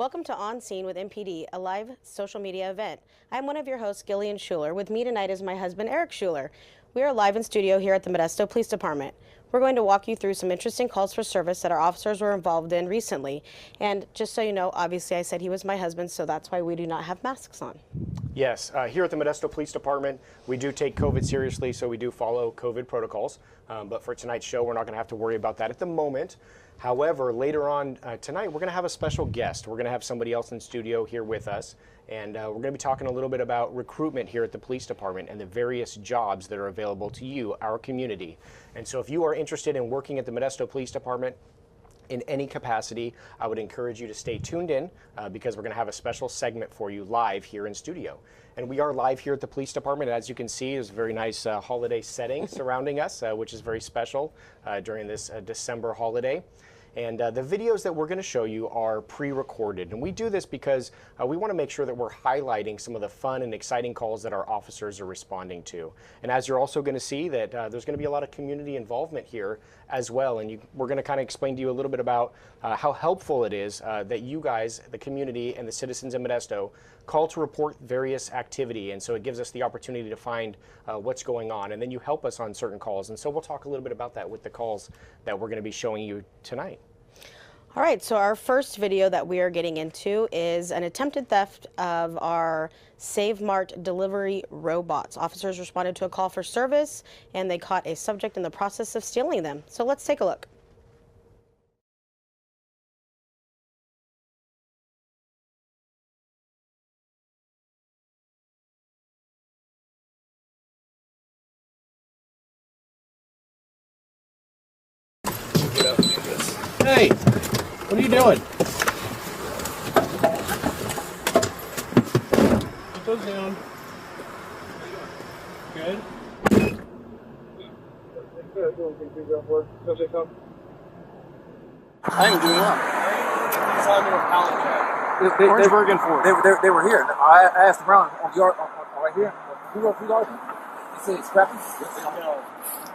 Welcome to On Scene with MPD, a live social media event. I'm one of your hosts, Gillian Schuler. With me tonight is my husband, Eric Schuler. We are live in studio here at the Modesto Police Department. We're going to walk you through some interesting calls for service that our officers were involved in recently. And just so you know, obviously I said he was my husband, so that's why we do not have masks on. Yes, here at the Modesto Police Department, we do take COVID seriously, so we do follow COVID protocols. But for tonight's show, we're not going to have to worry about that at the moment. However, later on tonight, we're going to have a special guest. We're going to have somebody else in studio here with us, and we're going to be talking a little bit about recruitment here at the police department and the various jobs that are available to you, our community. And so if you are interested in working at the Modesto Police Department in any capacity, I would encourage you to stay tuned in because we're going to have a special segment for you live here in studio. And we are live here at the police department. As you can see, there's a very nice holiday setting surrounding us, which is very special during this December holiday. And the videos that we're going to show you are pre-recorded. And we do this because we want to make sure that we're highlighting some of the fun and exciting calls that our officers are responding to. And as you're also going to see that there's going to be a lot of community involvement here as well. And we're going to kind of explain to you a little bit about how helpful it is that you guys, the community and the citizens in Modesto, call to report various activity. And so it gives us the opportunity to find what's going on. And then you help us on certain calls. And so we'll talk a little bit about that with the calls that we're going to be showing you tonight. All right, so our first video that we are getting into is an attempted theft of our Save Mart delivery robots. Officers responded to a call for service, and they caught a subject in the process of stealing them. So let's take a look. Hey, what are you doing? Put those down. Good. I am doing well. It's on their pallet jack. Orangeburg and Ford. They were here. I asked around right here. Who are you? They said it's scrapping.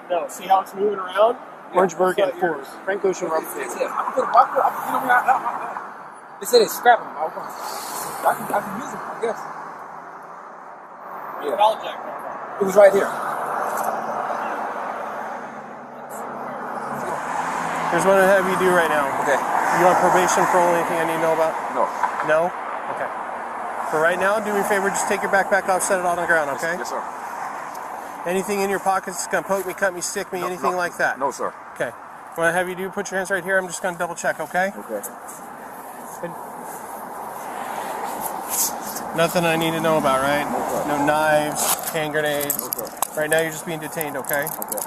No. See how it's moving around? Orangeburg and Ford. Frank Ocean Rubber. They said it's scrapping. I can use it, I guess. Yeah. Pallet jack. It was right here. Here's what I have you do right now. Okay. You on probation for anything I need to know about? No. No? Okay. For right now, do me a favor, just take your backpack off, set it on the ground, okay? Yes, sir. Anything in your pockets that's going to poke me, cut me, stick me, anything like that? No, sir. Okay. What I have you do, put your hands right here. I'm just going to double check, okay? Okay. Good. Nothing I need to know about, right? No, sir. No knives, hand grenades. No, sir. Right now, you're just being detained, okay? Okay.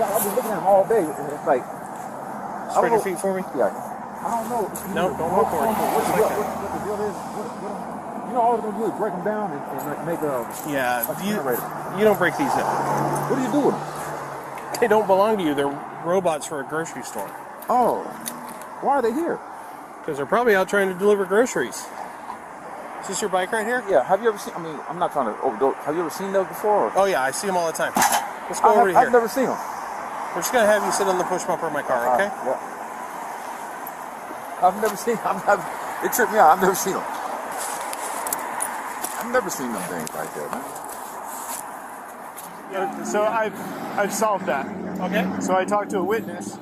I've been looking at them all day. It's like... Spread your feet for me. Yeah. I don't know. No, don't walk forward. What the deal is? You know, all they're going to do is break them down and make a... Yeah, generator. you don't break these up. What do you do with them? They don't belong to you. They're robots for a grocery store. Oh. Why are they here? Because they're probably out trying to deliver groceries. Is this your bike right here? Yeah. Have you ever seen... I mean, I'm not trying to overdose. Have you ever seen those before? Or? Oh, yeah. I see them all the time. Let's go over to here. I've never seen them. We're just going to have you sit on the push bumper of my car, okay? Yeah. I've never seen them. They tripped me out. I've never seen them. I've never seen them things like that, man. So I've solved that. Okay. So I talked to a witness.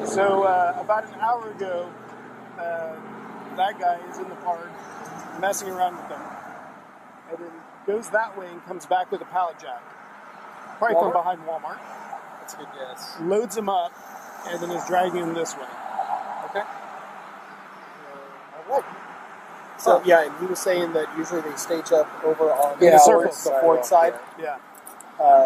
So about an hour ago, that guy is in the park messing around with them, and then goes that way and comes back with a pallet jack, probably from behind Walmart. That's a good guess. Loads them up, and then is dragging them this way. Okay. All right. So yeah, and he was saying that usually they stage up over on the Ford side. Yeah.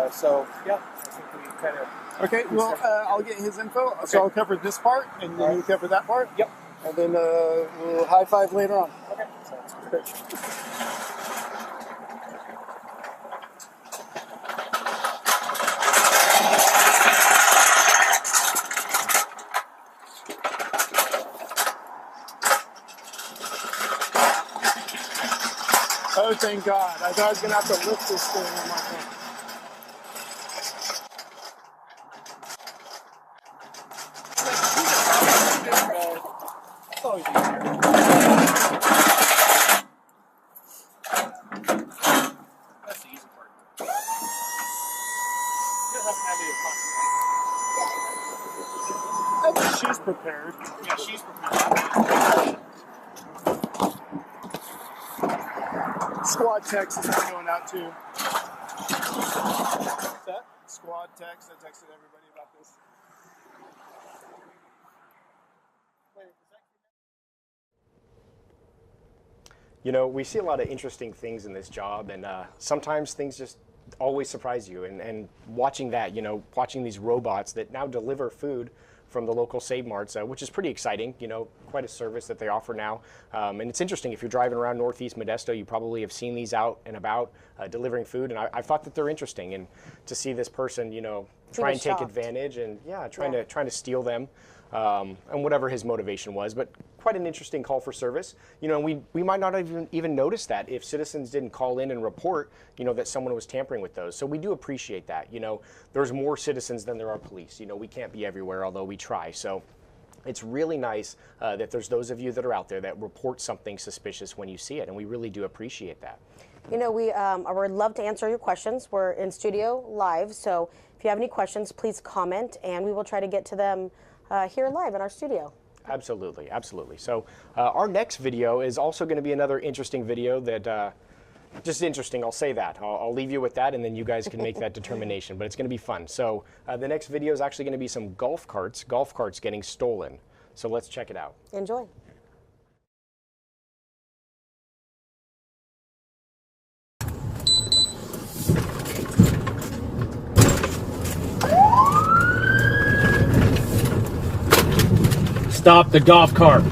So yeah, I think we kind of. Okay. Well, I'll get his info. Okay. So I'll cover this part, and then you cover that part. Yep. And then we'll high five later on. Okay. Sounds good. Oh, thank God. I thought I was going to have to lift this thing on my phone. prepared. Yeah, she's prepared. Squad text is going out too. What's that? Squad text. I texted everybody about this. You know, we see a lot of interesting things in this job, and sometimes things just always surprise you. And watching that, you know, watching these robots that now deliver food from the local Save Marts, which is pretty exciting, you know, quite a service that they offer now. And it's interesting, if you're driving around Northeast Modesto, you probably have seen these out and about delivering food, and I thought that they're interesting. And to see this person, you know, try and take advantage and trying to steal them, and whatever his motivation was, but quite an interesting call for service. You know, we might not even notice that if citizens didn't call in and report, you know, that someone was tampering with those. So we do appreciate that. You know, there's more citizens than there are police. You know, we can't be everywhere, although we try. So it's really nice that there's those of you that are out there that report something suspicious when you see it, and we really do appreciate that. You know, we would love to answer your questions. We're in studio live, so if you have any questions, please comment, and we will try to get to them here live in our studio. Absolutely, absolutely. So our next video is also going to be another interesting video that, just interesting, I'll say that. I'll leave you with that, and then you guys can make that determination, but it's going to be fun. So the next video is actually going to be some golf carts getting stolen. So let's check it out. Enjoy. Stop the golf cart.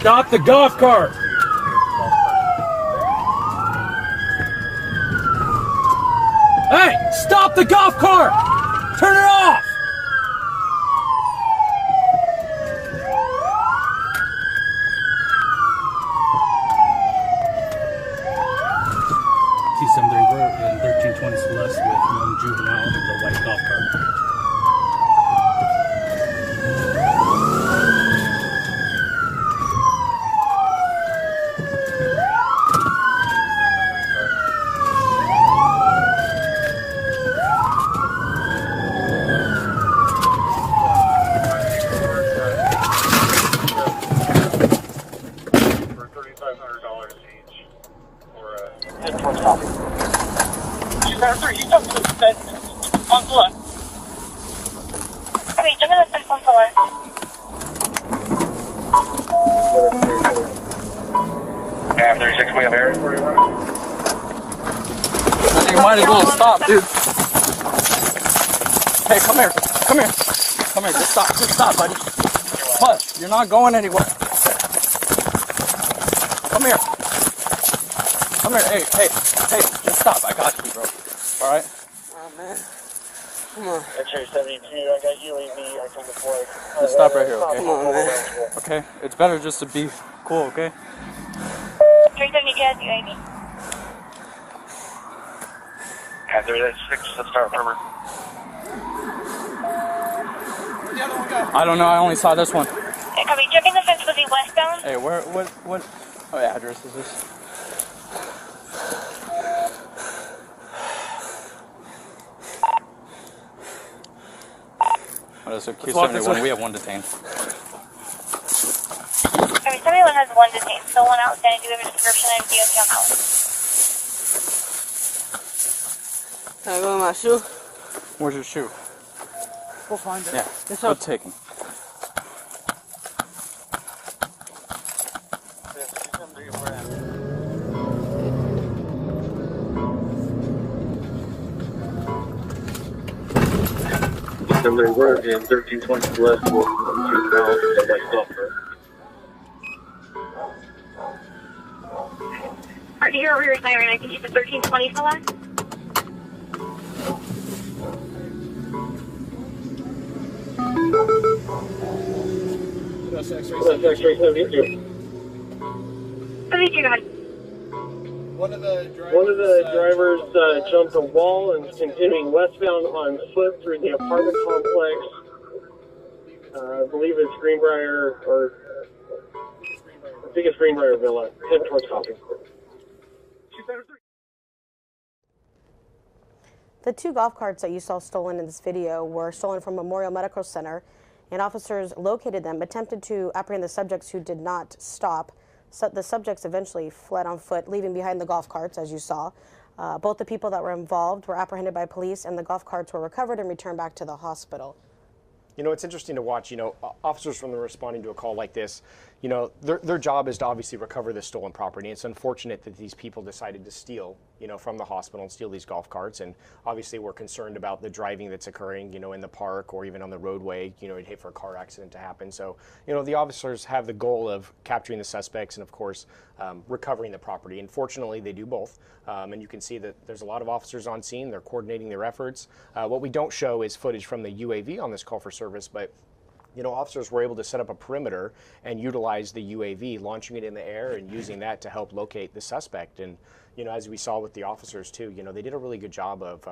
Stop the golf cart! Hey! Stop the golf cart! Turn it off! C-73 Road in 1320 Celeste with one juvenile in the white golf cart. You might as well stop, dude. Hey, come here. Come here. Come here. Just stop, buddy. Hush. You're not going anywhere. Come here. Come here. Hey. Just stop. I got you, bro. All right? Oh, man. Come on. X-ray 72, I got UAV, I come deploy. Just stop right here, okay? Come on, man. Okay? It's better just to be cool, okay? 370 gas, UAV. At 36, let's start firmer. I don't know, I only saw this one. Yeah, copy. Jumping the fence, was he westbound? Hey, what address is this? What is it? Q71, we have one detained. I mean, 71 has one detained, still one outstanding. Do we have a description and DOT on that one? Can I go in my shoe? Where's your shoe? We'll find it. Yeah, go take him. Somebody worked in 1320 West with 2 pounds of white sulfur. Alright, you're over here siren. I can use the 1320 select. That's X-ray 72. 32, go ahead. One of the Drivers jumped a wall and continuing westbound on foot through the apartment complex. I believe it's Greenbrier, or I think it's Greenbrier Villa, heading towards Coffee. The 2 golf carts that you saw stolen in this video were stolen from Memorial Medical Center, and officers located them, attempted to apprehend the subjects who did not stop. So the subjects eventually fled on foot, leaving behind the golf carts, as you saw. Both the people that were involved were apprehended by police, and the golf carts were recovered and returned back to the hospital. You know, it's interesting to watch, you know, officers when they're responding to a call like this, you know, their job is to obviously recover this stolen property. It's unfortunate that these people decided to steal, you know, from the hospital and steal these golf carts. And obviously we're concerned about the driving that's occurring, you know, in the park or even on the roadway. You know, you'd hate for a car accident to happen. So, you know, the officers have the goal of capturing the suspects and, of course, recovering the property. And fortunately, they do both. And you can see that there's a lot of officers on scene. They're coordinating their efforts. What we don't show is footage from the UAV on this call for service, but you know, officers were able to set up a perimeter and utilize the UAV, launching it in the air and using that to help locate the suspect. And, you know, as we saw with the officers too, you know, they did a really good job of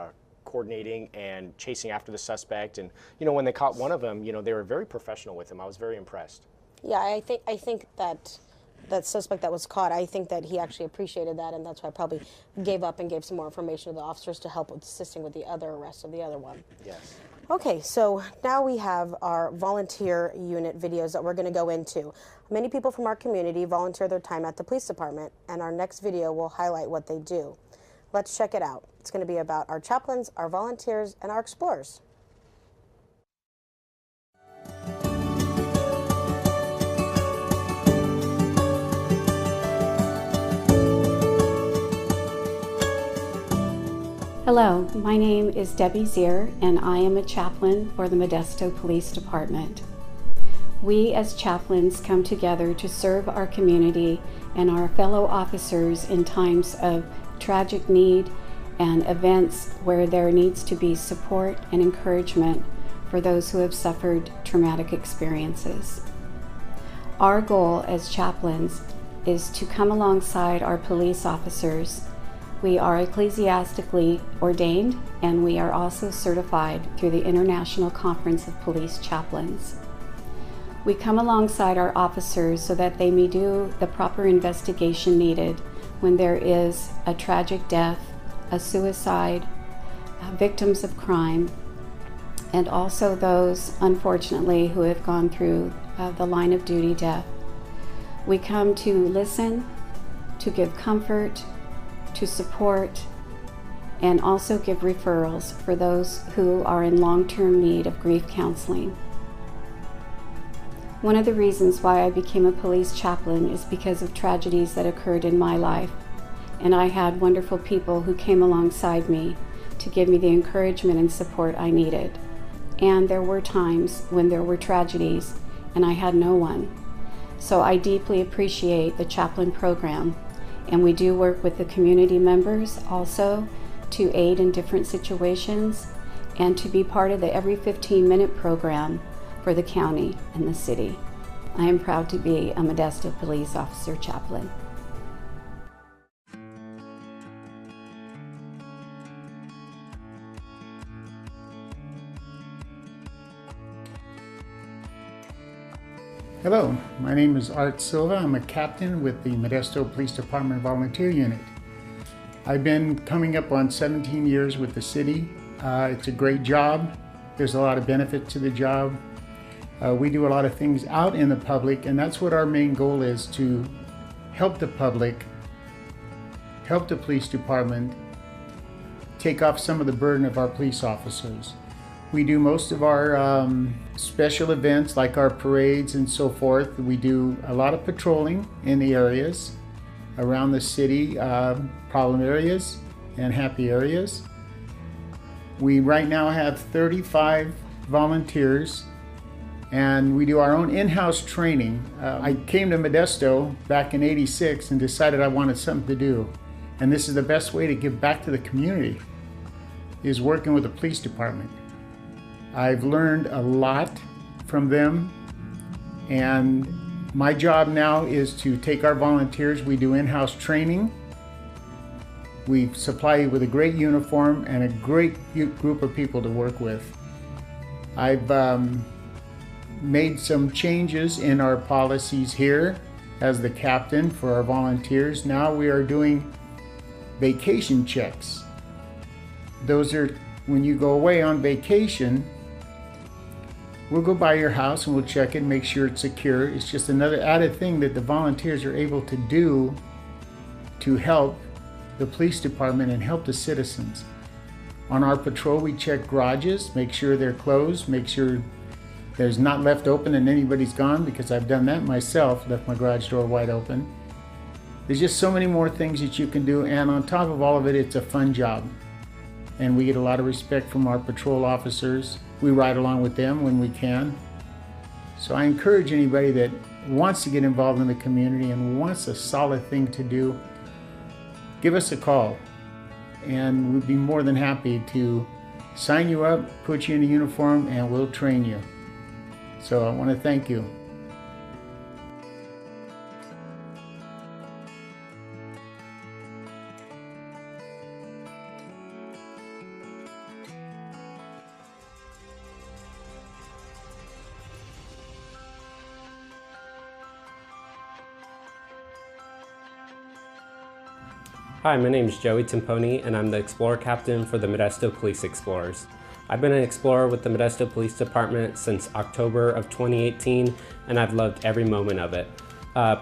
coordinating and chasing after the suspect. And, you know, when they caught one of them, you know, they were very professional with him. I was very impressed. Yeah, I think that suspect that was caught, I think that he actually appreciated that, and that's why I probably gave up and gave some more information to the officers to help with assisting with the other arrest of the other one. Yes. Okay, so now we have our volunteer unit videos that we're going to go into. Many people from our community volunteer their time at the police department, and our next video will highlight what they do. Let's check it out. It's going to be about our chaplains, our volunteers, and our explorers. Hello, my name is Debbie Zier, and I am a chaplain for the Modesto Police Department. We as chaplains come together to serve our community and our fellow officers in times of tragic need and events where there needs to be support and encouragement for those who have suffered traumatic experiences. Our goal as chaplains is to come alongside our police officers. We are ecclesiastically ordained, and we are also certified through the International Conference of Police Chaplains. We come alongside our officers so that they may do the proper investigation needed when there is a tragic death, a suicide, victims of crime, and also those, unfortunately, who have gone through the line of duty death. We come to listen, to give comfort, to support, and also give referrals for those who are in long-term need of grief counseling. One of the reasons why I became a police chaplain is because of tragedies that occurred in my life, and I had wonderful people who came alongside me to give me the encouragement and support I needed. And there were times when there were tragedies and I had no one. So I deeply appreciate the chaplain program. And we do work with the community members also to aid in different situations and to be part of the every 15-minute program for the county and the city. I am proud to be a Modesto Police Officer Chaplain. Hello, my name is Art Silva. I'm a captain with the Modesto Police Department Volunteer Unit. I've been coming up on 17 years with the city. It's a great job. There's a lot of benefit to the job. We do a lot of things out in the public, and that's what our main goal is, to help the public, help the police department take off some of the burden of our police officers. We do most of our special events like our parades and so forth. We do a lot of patrolling in the areas around the city, problem areas and happy areas. We right now have 35 volunteers, and we do our own in-house training. I came to Modesto back in '86 and decided I wanted something to do. And this is the best way to give back to the community, is working with the police department. I've learned a lot from them. And my job now is to take our volunteers. We do in-house training. We supply you with a great uniform and a great group of people to work with. I've made some changes in our policies here as the captain for our volunteers. Now we are doing vacation checks. Those are when you go away on vacation. We'll go by your house and we'll check it, make sure it's secure. It's just another added thing that the volunteers are able to do to help the police department and help the citizens. On our patrol, we check garages, make sure they're closed, make sure there's not left open and anybody's gone, because I've done that myself, left my garage door wide open. There's just so many more things that you can do, and on top of all of it, it's a fun job. And we get a lot of respect from our patrol officers. We ride along with them when we can. So I encourage anybody that wants to get involved in the community and wants a solid thing to do, give us a call. And we'd be more than happy to sign you up, put you in a uniform, and we'll train you. So I want to thank you. Hi, my name is Joey Timponi, and I'm the Explorer Captain for the Modesto Police Explorers. I've been an Explorer with the Modesto Police Department since October of 2018, and I've loved every moment of it.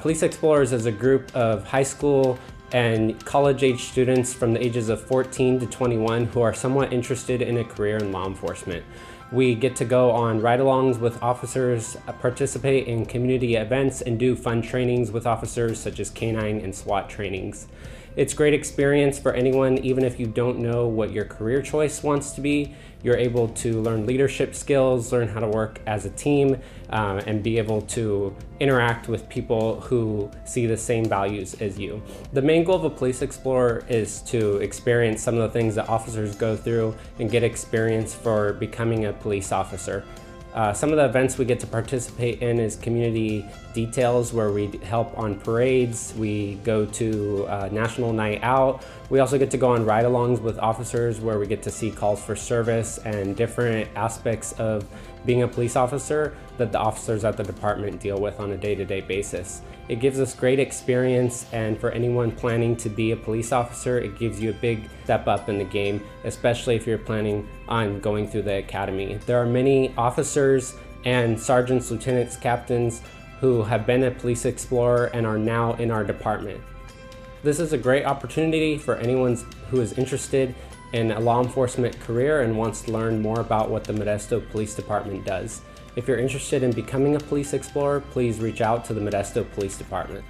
Police Explorers is a group of high school and college-age students from the ages of 14 to 21 who are somewhat interested in a career in law enforcement. We get to go on ride-alongs with officers, participate in community events, and do fun trainings with officers such as canine and SWAT trainings. It's a great experience for anyone, even if you don't know what your career choice wants to be. You're able to learn leadership skills, learn how to work as a team, and be able to interact with people who see the same values as you. The main goal of a police explorer is to experience some of the things that officers go through and get experience for becoming a police officer. Some of the events we get to participate in is community details, where we help on parades. We go to National Night Out. We also get to go on ride-alongs with officers, where we get to see calls for service and different aspects of being a police officer that the officers at the department deal with on a day-to-day basis. It gives us great experience, and for anyone planning to be a police officer, it gives you a big step up in the game, especially if you're planning on going through the academy. There are many officers and sergeants, lieutenants, captains who have been a police explorer and are now in our department. This is a great opportunity for anyone who is interested in a law enforcement career and wants to learn more about what the Modesto Police Department does. If you're interested in becoming a police explorer, please reach out to the Modesto Police Department.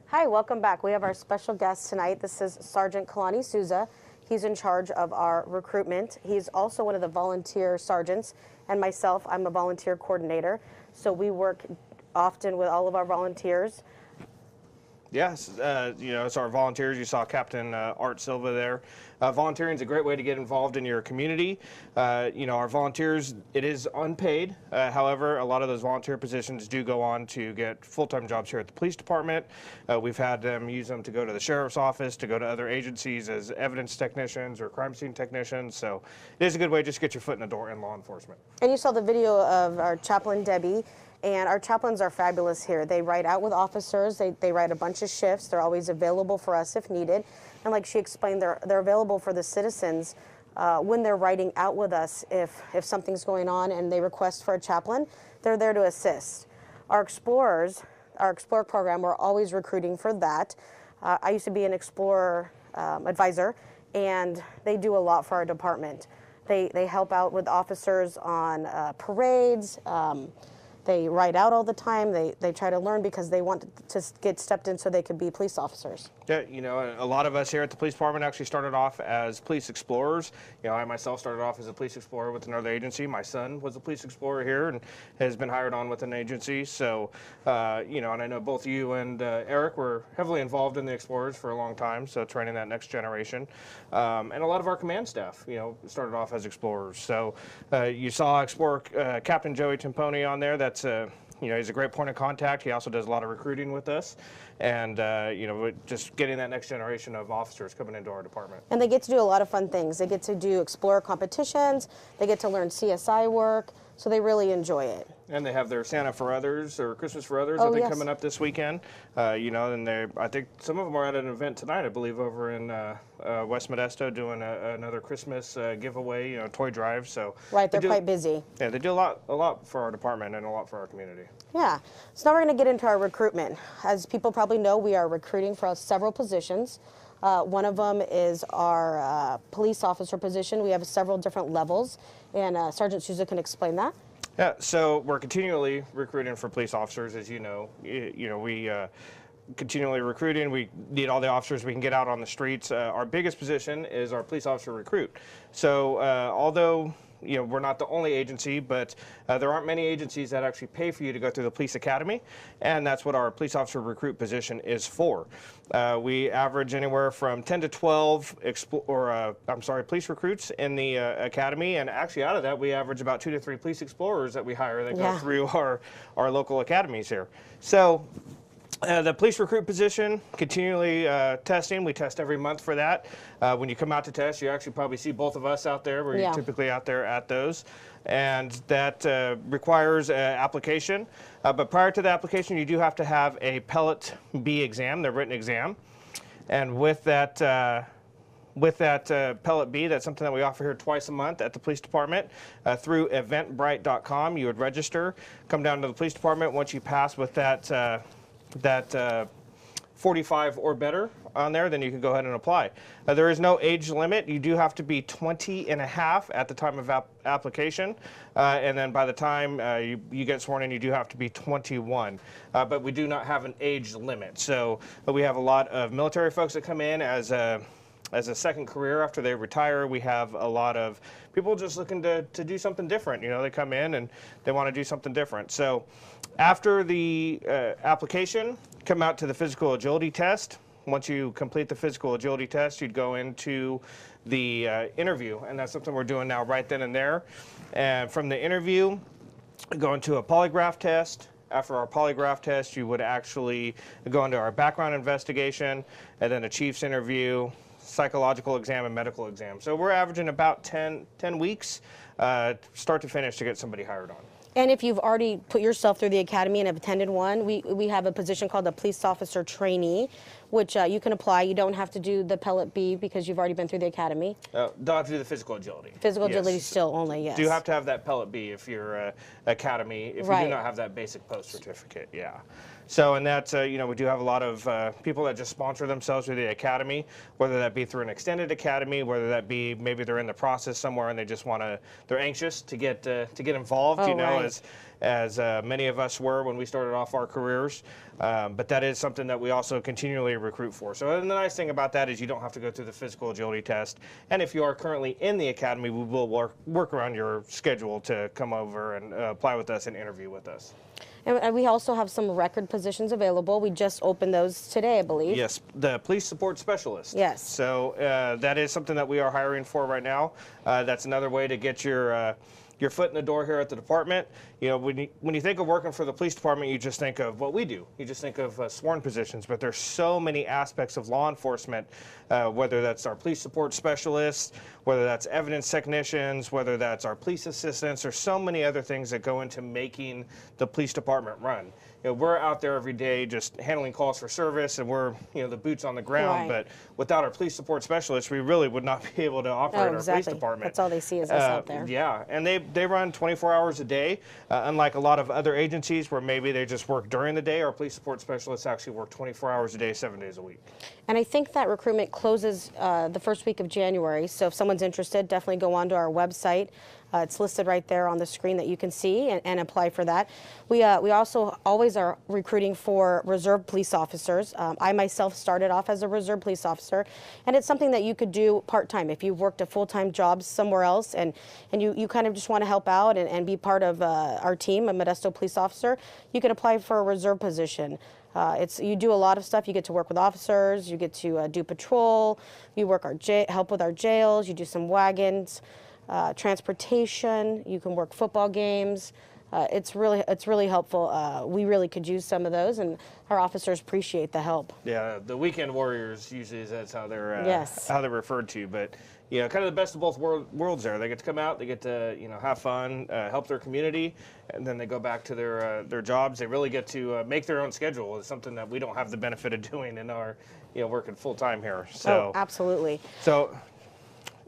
Hi, welcome back. We have our special guest tonight. This is Sergeant Kalani Souza. He's in charge of our recruitment. He's also one of the volunteer sergeants, and myself, I'm a volunteer coordinator. So we work often with all of our volunteers. Yes, it's our volunteers. You saw Captain Art Silva there. Volunteering is a great way to get involved in your community. Our volunteers, it is unpaid. However, a lot of those volunteer positions do go on to get full-time jobs here at the police department. We've had them use them to go to the sheriff's office, to go to other agencies as evidence technicians or crime scene technicians. So it is a good way just to get your foot in the door in law enforcement. And you saw the video of our chaplain, Debbie. And our chaplains are fabulous here. They ride out with officers. They ride a bunch of shifts. They're always available for us if needed. And like she explained, they're available for the citizens when they're riding out with us. If something's going on and they request for a chaplain, they're there to assist. Our Explorer program, we're always recruiting for that. I used to be an Explorer advisor, and they do a lot for our department. They help out with officers on parades. They ride out all the time. They try to learn because they want to get stepped in so they could be police officers. Yeah, you know, a lot of us here at the police department actually started off as police explorers. You know, I myself started off as a police explorer with another agency. My son was a police explorer here and has been hired on with an agency. So, you know, and I know both you and Eric were heavily involved in the explorers for a long time, so training that next generation. And a lot of our command staff, you know, started off as explorers. So you saw Explorer Captain Joey Timpone on there. That's you know, he's a great point of contact. He also does a lot of recruiting with us, and you know, just getting that next generation of officers coming into our department. And they get to do a lot of fun things. They get to do Explorer competitions. They get to learn CSI work, so they really enjoy it. And they have their Santa for Others or Christmas for Others, I think, coming up this weekend. You know, and I think some of them are at an event tonight, I believe, over in West Modesto, doing another Christmas giveaway, you know, toy drive. So right, they're quite busy. Yeah, they do a lot for our department and a lot for our community. Yeah. So now we're going to get into our recruitment. As people probably know, we are recruiting for several positions. One of them is our police officer position. We have several different levels, and Sergeant Souza can explain that. Yeah, so we're continually recruiting for police officers, as you know. You know, we continually recruiting. We need all the officers we can get out on the streets. Our biggest position is our police officer recruit. So although, you know, we're not the only agency, but there aren't many agencies that actually pay for you to go through the police academy, and that's what our police officer recruit position is for. We average anywhere from 10 to 12 police recruits in the academy, and actually out of that we average about 2 to 3 police explorers that we hire that go through our local academies here. So the police recruit position, continually testing. We test every month for that. When you come out to test, you actually probably see both of us out there. We're typically out there at those. And that requires application. But prior to the application, you do have to have a Pellet B exam, the written exam. And with that Pellet B, that's something that we offer here twice a month at the police department. Through eventbrite.com, you would register, come down to the police department. Once you pass with that 45 or better on there, then you can go ahead and apply. There is no age limit. You do have to be 20 and a half at the time of application, and then by the time you get sworn in, you do have to be 21. But we do not have an age limit. So we have a lot of military folks that come in as a second career after they retire. We have a lot of people just looking to do something different. You know, they come in and they want to do something different. So after the application, come out to the physical agility test. Once you complete the physical agility test, you'd go into the interview, and that's something we're doing now right then and there. And from the interview, go into a polygraph test. After our polygraph test, you would actually go into our background investigation, and then a chief's interview, psychological exam, and medical exam. So we're averaging about 10 weeks start to finish to get somebody hired on. And if you've already put yourself through the academy and have attended one, we have a position called a police officer trainee, which you can apply. You don't have to do the Pellet B because you've already been through the academy. Don't have to do the physical agility. Physical agility still only, yes. Do you have to have that Pellet B if you're academy, if you do not have that basic post certificate, yeah. So, and that's, you know, we do have a lot of people that just sponsor themselves through the academy, whether that be through an extended academy, whether that be maybe they're in the process somewhere and they just want to, they're anxious to get involved, you know, as many of us were when we started off our careers. But that is something that we also continually recruit for. So, and the nice thing about that is you don't have to go through the physical agility test. And if you are currently in the academy, we will work around your schedule to come over and apply with us and interview with us. And we also have some record positions available. We just opened those today, I believe. Yes, the police support specialist. Yes. So that is something that we are hiring for right now. That's another way to get your foot in the door here at the department. You know, when you think of working for the police department, you just think of what we do. You just think of sworn positions, but there's so many aspects of law enforcement, whether that's our police support specialists, whether that's evidence technicians, whether that's our police assistants. There's so many other things that go into making the police department run. You know, we're out there every day just handling calls for service, and we're, you know, the boots on the ground. But without our police support specialists, we really would not be able to operate our police department. That's all they see is us out there. Yeah, and they run 24 hours a day. Unlike a lot of other agencies where maybe they just work during the day, our police support specialists actually work 24 hours a day, 7 days a week. And I think that recruitment closes the first week of January. So if someone's interested, definitely go onto our website. It's listed right there on the screen that you can see and apply for that. We also always are recruiting for reserve police officers. I myself started off as a reserve police officer, and it's something that you could do part-time if you've worked a full-time job somewhere else and you kind of just want to help out and be part of our team, a Modesto police officer. You can apply for a reserve position. You do a lot of stuff. You get to work with officers. You get to do patrol. You work help with our jails. You do some wagons. Transportation, you can work football games. It's really helpful. We really could use some of those, and our officers appreciate the help. Yeah, the weekend warriors usually that's how they're yes. how they're referred to. But you know, kind of the best of both worlds there. They get to come out, they get to have fun, help their community, and then they go back to their jobs. They really get to make their own schedule. It's something that we don't have the benefit of doing in our working full time here. So absolutely. So.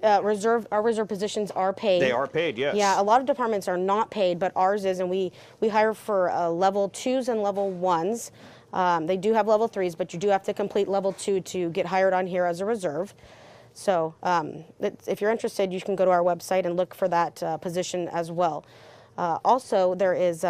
Our reserve positions are paid. They are paid, yes. Yeah, a lot of departments are not paid, but ours is, and we hire for level 2s and level 1s. They do have level 3s, but you do have to complete level 2 to get hired on here as a reserve. So if you're interested, you can go to our website and look for that position as well. Also, there is,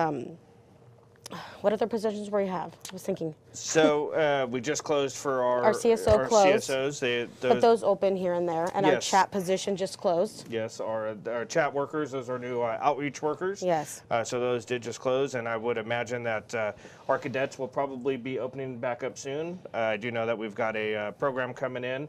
what other positions do we have? I was thinking. So we just closed for our CSO closed. CSOs. But those open here and there, and yes. our chat position just closed. Yes, our chat workers, those are new outreach workers. Yes. So those did just close, and I would imagine that our cadets will probably be opening back up soon. I do know that we've got a program coming in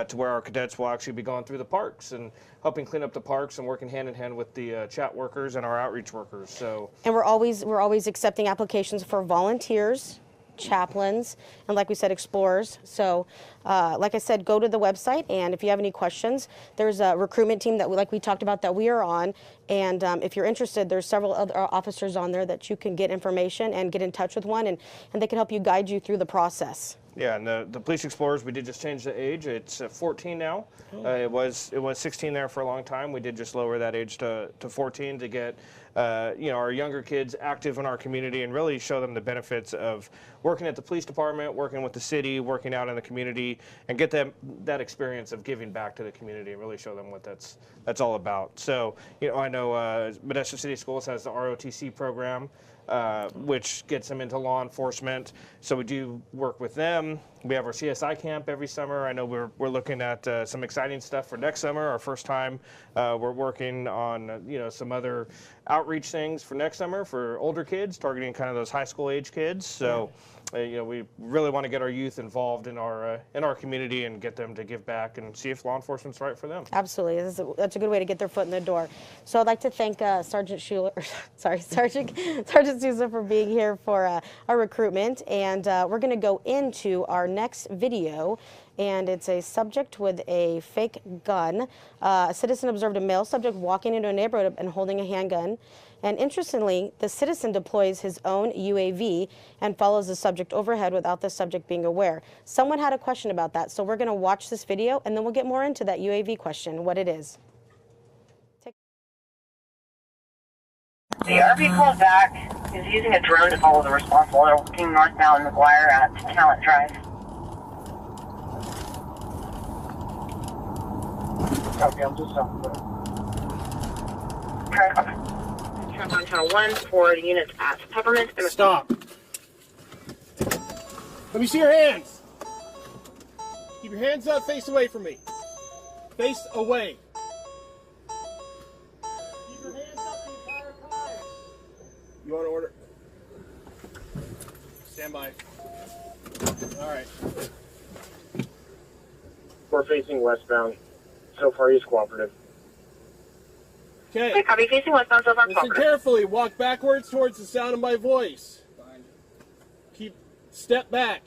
to where our cadets will actually be going through the parks and helping clean up the parks and working hand in hand with the chat workers and our outreach workers. So. And we're always accepting applications for volunteers, chaplains, and like we said, explorers. So like I said, go to the website, and if you have any questions, there's a recruitment team that like we talked about that we are on, and if you're interested, there's several other officers on there that you can get information and get in touch with one, and they can help you guide you through the process. Yeah, and the Police Explorers, we did just change the age. It's 14 now. It was 16 there for a long time. We did just lower that age to 14 to get our younger kids active in our community and really show them the benefits of working at the police department, working with the city, working out in the community, and get them that experience of giving back to the community and really show them what that's all about. So, I know Modesto City Schools has the ROTC program, which gets them into law enforcement. So we do work with them. We have our CSI camp every summer. I know we're looking at some exciting stuff for next summer. Our first time we're working on some other outreach things for next summer for older kids, targeting kind of those high school age kids. So we really want to get our youth involved in our community and get them to give back and see if law enforcement's right for them. Absolutely, that's a good way to get their foot in the door. So I'd like to thank Sergeant Sousa for being here for our recruitment, and we're going to go into our next video, and it's a subject with a fake gun. A citizen observed a male subject walking into a neighborhood and holding a handgun. And interestingly, the citizen deploys his own UAV and follows the subject overhead without the subject being aware. Someone had a question about that, so we're going to watch this video, and then we'll get more into that UAV question, what it is. The RV called back is using a drone to follow the responsible. They're walking northbound McGuire at Talent Drive. Okay, I'm just Okay. On Channel 1 for the units at Peppermint. Stop. Let me see your hands. Keep your hands up, face away from me. Face away. Keep your hands up the entire time. You want to order? Stand by. All right. We're facing westbound. So far, he's cooperative. Okay. Copy, facing westbound, so far Listen carefully. Walk backwards towards the sound of my voice. Step back.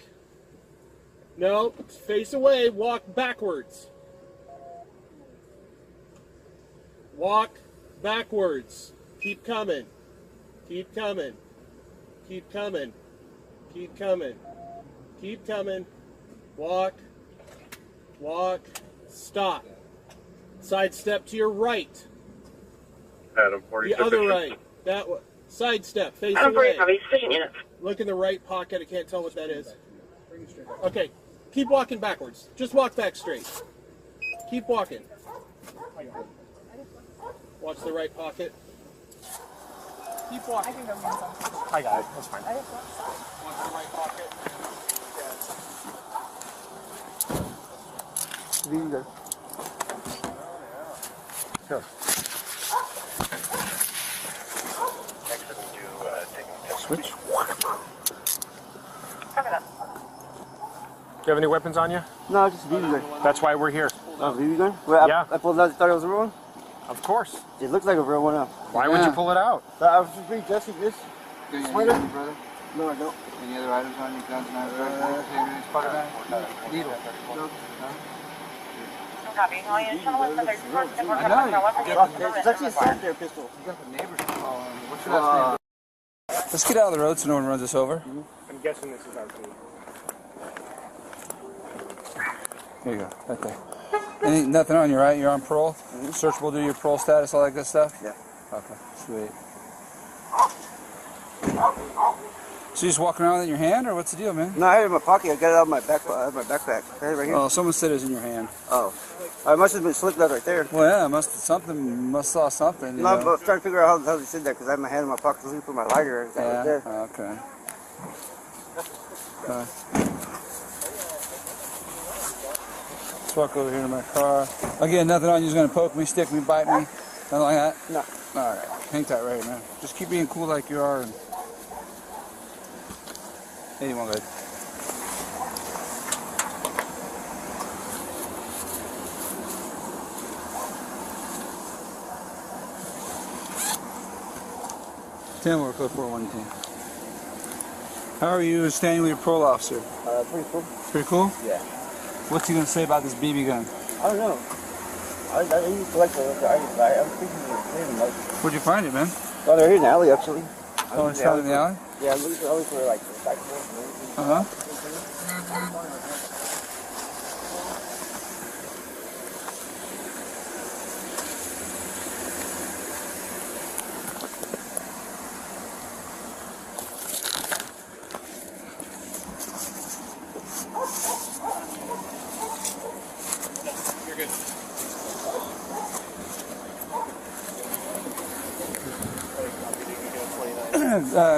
No, face away. Walk backwards. Walk backwards. Keep coming. Keep coming. Keep coming. Keep coming. Keep coming. Walk. Walk. Stop. Side step to your right. Adam 40. The other right. That one. Side step. Face away. Look in the right pocket. I can't tell what that is. Okay. Keep walking backwards. Just walk back straight. Keep walking. Watch the right pocket. Keep walking. I got it. That's fine. Watch the right pocket. Here. Switch. Do you have any weapons on you? No, just a BB gun. That's why we're here. Oh, BB gun? Well, Yeah. I pulled it out, thought it was a real one? Of course. It looked like a real one. Why would you pull it out? I was just being just this. Do you Sweater? have any brother? No, I don't. Any other items on you? Guns, knives, rifles, pocket knife? Needle? No. Copy. All units, 113, I know. It's actually a solitaire pistol. You got the neighbors calling. What's your last name? Let's get out of the road so no one runs us over. I'm guessing this is our team. Here you go, right there. Nothing on you, right? You're on parole? Searchable, do your parole status, all that good stuff? Yeah. Okay, sweet. So you just walking around with it in your hand, or what's the deal, man? No, I had it in my pocket. I got it out of my backpack. I had it right here. Oh, someone said it was in your hand. Oh. I must have been slipped out right there. Well, yeah, must saw something. No, but I was trying to figure out how they said that because I had my hand in my pocket looking for my lighter. Yeah, right there. okay. Let's walk over here to my car. Again, nothing on you's gonna poke me, stick me, bite me, nothing like that? No. All right, hang tight right here, man. Just keep being cool like you are. And 81 good. Ten more code 412. How are you standing with your parole officer? Pretty cool. Pretty cool? Yeah. What's he gonna say about this BB gun? I don't know. I used to collect those. I'm thinking of like. Where'd you find it, man? Oh, they're here in the alley, actually. Oh, it's found in the alley? Yeah, I'm looking for always for like recyclables and everything. Uh-huh. You're good.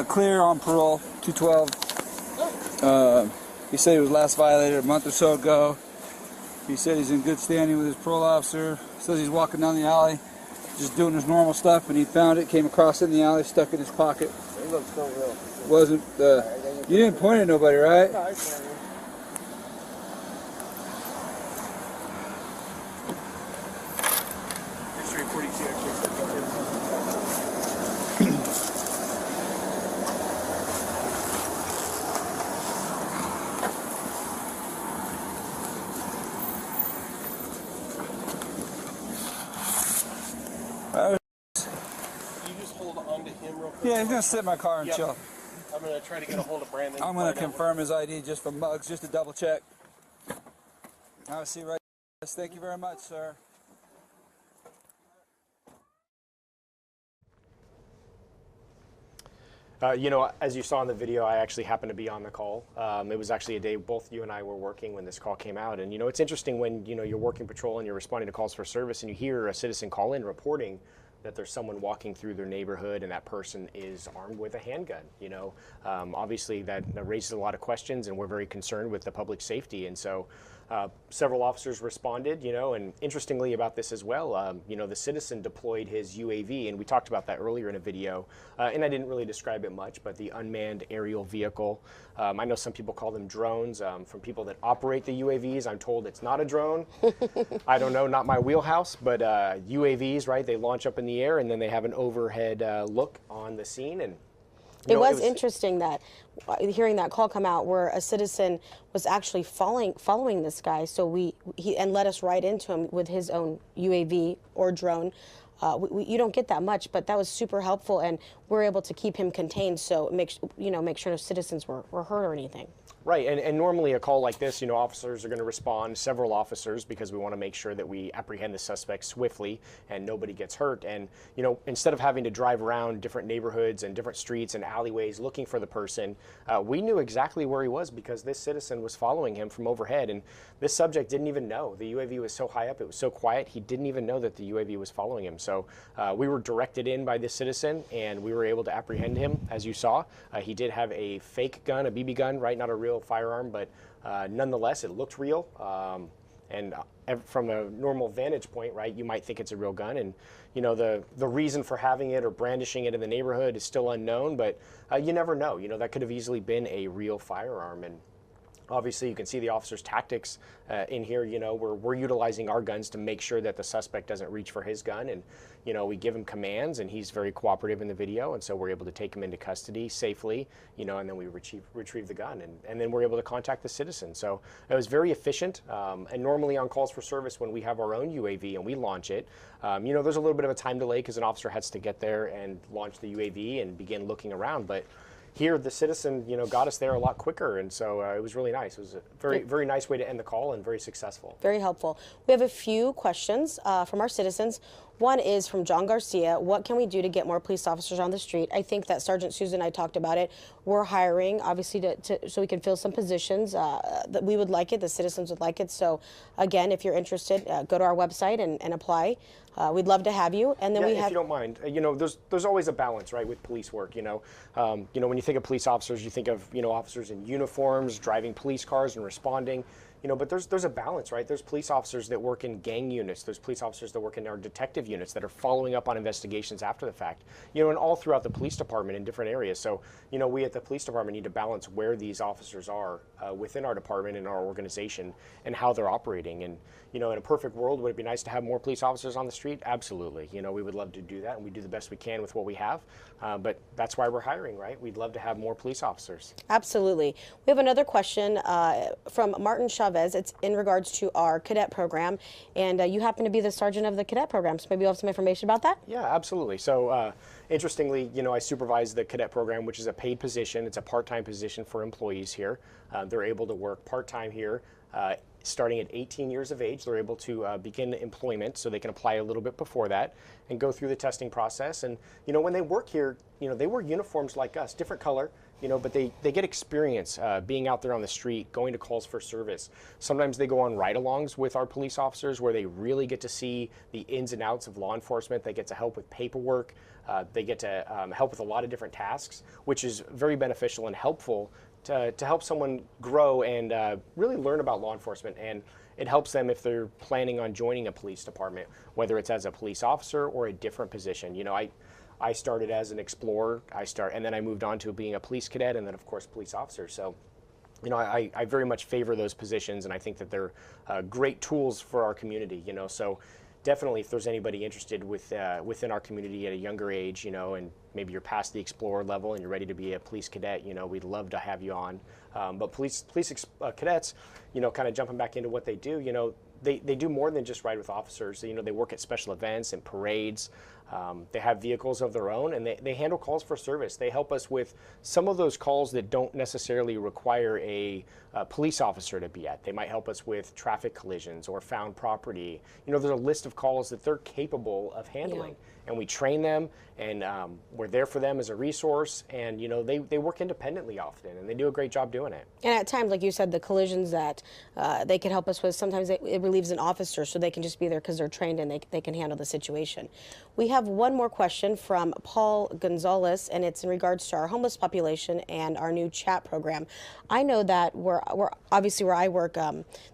Clear on parole, 212. He said he was last violated a month or so ago. He said he's in good standing with his parole officer. Says he's walking down the alley, just doing his normal stuff, and he found it, came across it in the alley, stuck in his pocket. It looks so real. Wasn't, you didn't point at nobody, right? No, I just You just hold on to him real quick. Yeah, he's gonna sit in my car and chill. I'm gonna try to get a hold of Brandon. I'm gonna confirm his ID just for mugs, just to double check. I see right. Thank you very much, sir. You know, as you saw in the video, I actually happened to be on the call. It was actually a day both you and I were working when this call came out. And, you know, it's interesting when, you know, you're working patrol and you're responding to calls for service and you hear a citizen call in reporting that there's someone walking through their neighborhood and that person is armed with a handgun. You know, obviously that raises a lot of questions, and we're very concerned with the public safety. And so several officers responded, you know, and interestingly about this as well, you know, the citizen deployed his UAV, and we talked about that earlier in a video, and I didn't really describe it much, but the unmanned aerial vehicle. I know some people call them drones. From people that operate the UAVs, I'm told it's not a drone. I don't know, not my wheelhouse, but UAVs, right, they launch up in the air and then they have an overhead look on the scene. And it was interesting that hearing that call come out where a citizen was actually following this guy, so he let us right into him with his own UAV or drone. You don't get that much, but that was super helpful, and we're able to keep him contained, so make sure no citizens were hurt or anything. Right, and normally a call like this, officers are going to respond, several officers, because we want to make sure that we apprehend the suspect swiftly and nobody gets hurt. And, instead of having to drive around different neighborhoods and different streets and alleyways looking for the person, we knew exactly where he was because this citizen was following him from overhead. And this subject didn't even know. The UAV was so high up, it was so quiet, he didn't even know that the UAV was following him. So we were directed in by this citizen, and we were able to apprehend him, as you saw. He did have a fake gun, a BB gun, right? Not a real firearm, but nonetheless, it looked real. And from a normal vantage point, right, you might think it's a real gun. And, the reason for having it or brandishing it in the neighborhood is still unknown, but you never know. That could have easily been a real firearm. And obviously, you can see the officer's tactics in here. We're utilizing our guns to make sure that the suspect doesn't reach for his gun. And, we give him commands, and he's very cooperative in the video. And so we're able to take him into custody safely, and then we retrieve the gun. And then we're able to contact the citizen. So it was very efficient. And normally on calls for service, when we have our own UAV and we launch it, there's a little bit of a time delay because an officer has to get there and launch the UAV and begin looking around. But here, the citizen, got us there a lot quicker, and so it was really nice. It was a very nice way to end the call and very successful. Very helpful. We have a few questions from our citizens. One is from John Garcia. What can we do to get more police officers on the street? I think that Sergeant Susan and I talked about it. We're hiring, obviously, so we can fill some positions. That we would like it. The citizens would like it. So, again, if you're interested, go to our website and apply. We'd love to have you. And then if you don't mind, there's always a balance, right, with police work. When you think of police officers, you think of officers in uniforms driving police cars and responding. But there's a balance, right? There's police officers that work in gang units. There's police officers that work in our detective units that are following up on investigations after the fact. And all throughout the police department in different areas. So, we at the police department need to balance where these officers are within our department and our organization and how they're operating. And, in a perfect world, would it be nice to have more police officers on the street? Absolutely. We would love to do that, and we do the best we can with what we have. But that's why we're hiring, right? We'd love to have more police officers. Absolutely. We have another question from Martin Chavez. It's in regards to our cadet program, and you happen to be the sergeant of the cadet program, so maybe you'll have some information about that? Yeah, absolutely. So, interestingly, I supervise the cadet program, which is a paid position. It's a part-time position for employees here. They're able to work part-time here. Starting at 18 years of age, they're able to begin employment, so they can apply a little bit before that and go through the testing process. And, when they work here, they wear uniforms like us, different color, but they get experience being out there on the street, going to calls for service. Sometimes they go on ride-alongs with our police officers where they really get to see the ins and outs of law enforcement. They get to help with paperwork. They get to help with a lot of different tasks, which is very beneficial and helpful to help someone grow and really learn about law enforcement. And it helps them if they're planning on joining a police department, whether it's as a police officer or a different position. I started as an explorer, and then I moved on to being a police cadet, and then of course police officer. So, I very much favor those positions, and I think that they're great tools for our community. So definitely, if there's anybody interested within our community at a younger age, and maybe you're past the explorer level and you're ready to be a police cadet, we'd love to have you on. But police cadets, kind of jumping back into what they do, they do more than just ride with officers. They work at special events and parades. They have vehicles of their own, and they handle calls for service. They help us with some of those calls that don't necessarily require a police officer to be at. They might help us with traffic collisions or found property. There's a list of calls that they're capable of handling. Yeah. And we train them, and we're there for them as a resource. And they work independently often, and they do a great job doing it. And at times, like you said, the collisions that they can help us with, sometimes it relieves an officer, so they can just be there because they're trained and they can handle the situation. We have one more question from Paul Gonzalez, and it's in regards to our homeless population and our new chat program. I know that we're obviously where I work,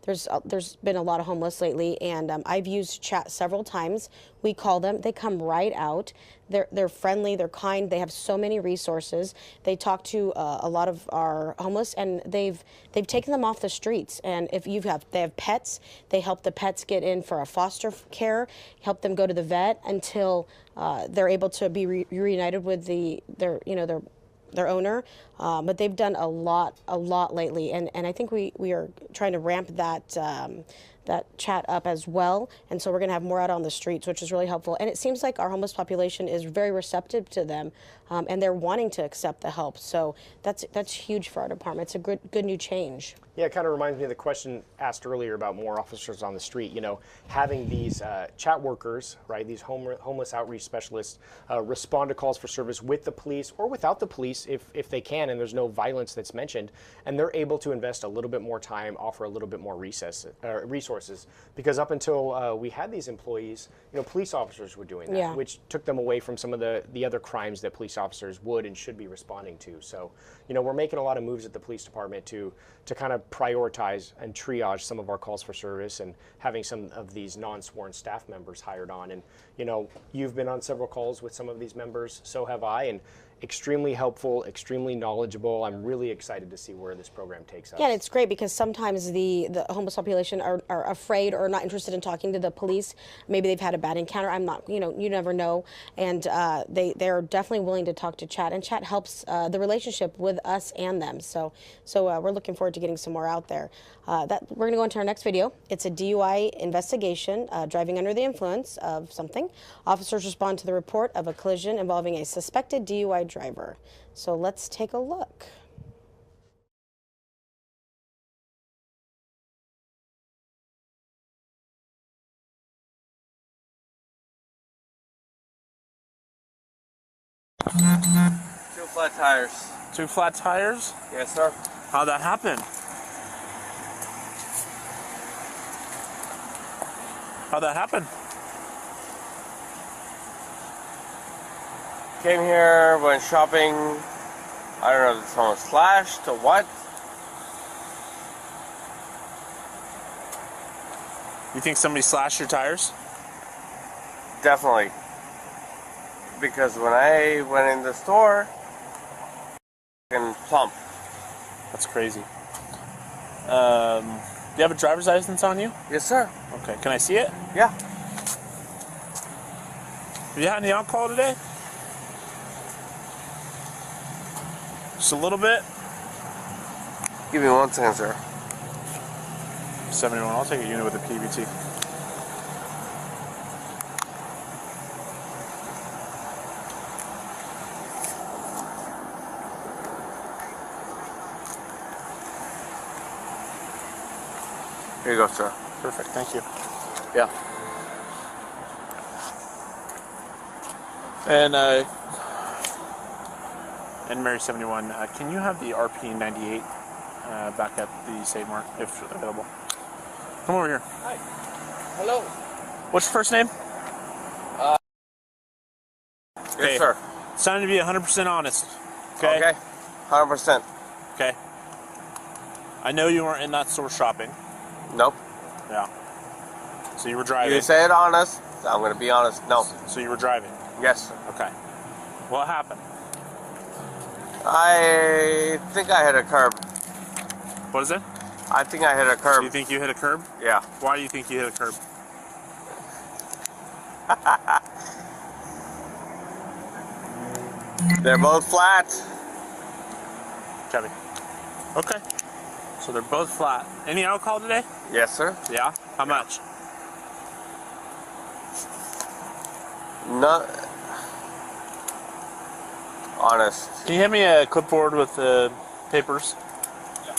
there's been a lot of homeless lately, and I've used chat several times. We call them, they come right out. They're friendly, they're kind, they have so many resources. They talk to a lot of our homeless, and they've taken them off the streets. And if they have pets, they help the pets get in for a foster care, help them go to the vet until they're able to be reunited with their owner. But they've done a lot lately, and I think we are trying to ramp that chat up as well. And so we're going to have more out on the streets, which is really helpful. And it seems like our homeless population is very receptive to them, and they're wanting to accept the help. So that's huge for our department. It's a good new change. Yeah, it kind of reminds me of the question asked earlier about more officers on the street. You know, having these chat workers, right, these homeless outreach specialists respond to calls for service with the police or without the police if they can, and there's no violence that's mentioned, and they're able to invest a little bit more time, offer a little bit more resources. Because up until we had these employees, you know, police officers were doing that, which took them away from some of the other crimes that police officers would and should be responding to. So, you know, we're making a lot of moves at the police department to kind of prioritize and triage some of our calls for service, and having some of these non-sworn staff members hired on. And, you know, you've been on several calls with some of these members, so have I, and extremely helpful, extremely knowledgeable. I'm really excited to see where this program takes us. Yeah, and it's great because sometimes the homeless population are afraid or not interested in talking to the police. Maybe they've had a bad encounter. I'm not, you know, you never know. And they're definitely willing to talk to chat, and chat helps the relationship with us and them. So we're looking forward to getting some more out there. We're going to go into our next video. It's a DUI investigation, driving under the influence of something. Officers respond to the report of a collision involving a suspected DUI driver. So let's take a look. Two flat tires. Two flat tires? Yes, sir. How'd that happen? How'd that happen? Came here, went shopping. I don't know if someone slashed or what. You think somebody slashed your tires? Definitely. Because when I went in the store, and plump. That's crazy. Do you have a driver's license on you? Yes, sir. Okay, can I see it? Yeah. Have you had any alcohol today? Just a little bit? Give me 1 second, sir. 71, I'll take a unit with a PBT. Here you go, sir. Perfect, thank you. Yeah. And Mary 71, can you have the RP 98 back at the Save Mark if available? Come over here. Hi. Hello. What's your first name? Yes, sir. It's time to be 100% honest. Okay? Okay. 100%. Okay. I know you weren't in that store shopping. Nope. Yeah. So you were driving. You said honest. I'm going to be honest. No. So you were driving? Yes, sir. Okay. What happened? I think I hit a curb. What is it? I think I hit a curb. You think you hit a curb? Yeah. Why do you think you hit a curb? They're both flat. Kevin. Okay. So they're both flat. Any alcohol today? Yes, sir. Yeah? How much? No. Honest. Can you hand me a clipboard with the papers? Yeah.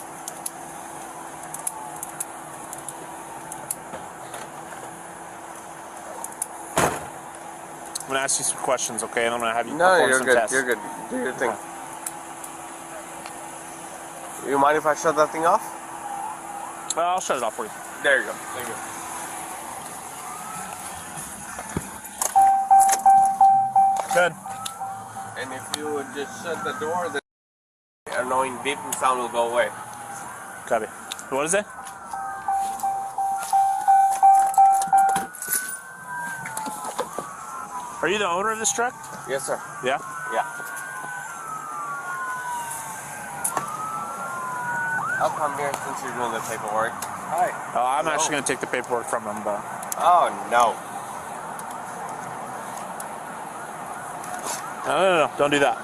I'm going to ask you some questions, okay? And I'm going to have you No, perform you're some good. tests. You're good. Do your thing. You mind if I shut that thing off? I'll shut it off for you. There you go. Thank you. Good. And if you would just shut the door, the annoying beeping sound will go away. Copy. What is it? Are you the owner of this truck? Yes, sir. Yeah? Yeah. I'll come here since you're doing the paperwork. Hi. Oh, I'm actually going to take the paperwork from him, but... Oh, no. No. Don't do that.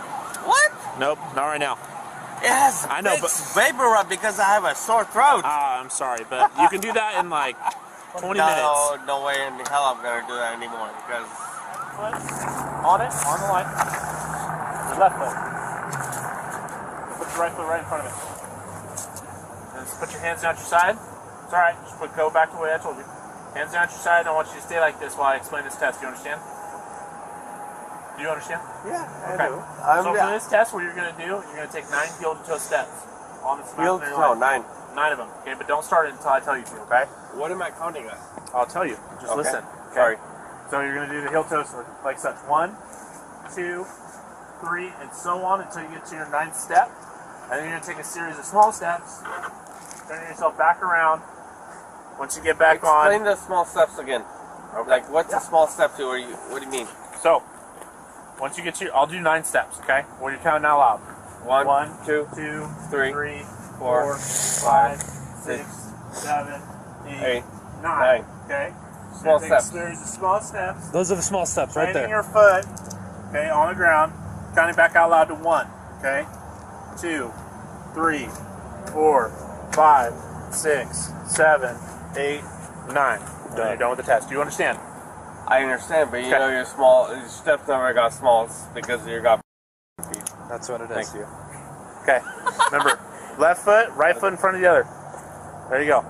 What? Nope, not right now. Yes, I know, but vapor rub because I have a sore throat. Ah, I'm sorry, but you can do that in like 20 minutes. No way in hell I'm gonna do that anymore because On it, on the line. Your left foot. Put your right foot right in front of it. And just put your hands down at your side. It's alright, just go back to the way I told you. Hands down at your side, I want you to stay like this while I explain this test. Do you understand? Do you understand? Yeah, okay. I do. So for this test, what you're going to do, you're going to take 9 heel-to-toe steps. On the Heel-to-toe, 9. 9 of them. Okay, but don't start it until I tell you to, okay? What am I counting at? I'll tell you. Just Okay. listen. Okay? Sorry. So you're going to do the heel-toe like such. 1, 2, 3, and so on until you get to your 9th step. And then you're going to take a series of small steps, turning yourself back around. Once you get back on... Explain the small steps again. Okay. Like, what's a small step to? What do you mean? So, once you get to your... I'll do 9 steps, okay? Well, you're counting out loud. 1, 2, 3, 4, 5, 6, 7, 8, 9. Okay? Small steps. There's small steps. Those are the small steps right Landing there. your foot, okay, on the ground, counting back out loud to 1, okay? 2, 3, 4, 5, 6, 7, 8, 9. You're done with the test. Do you understand? I understand, but you know your steps never got small because you got feet. That's what it is. Thank you. Okay. Remember, left foot, right foot in front of the other. There you go.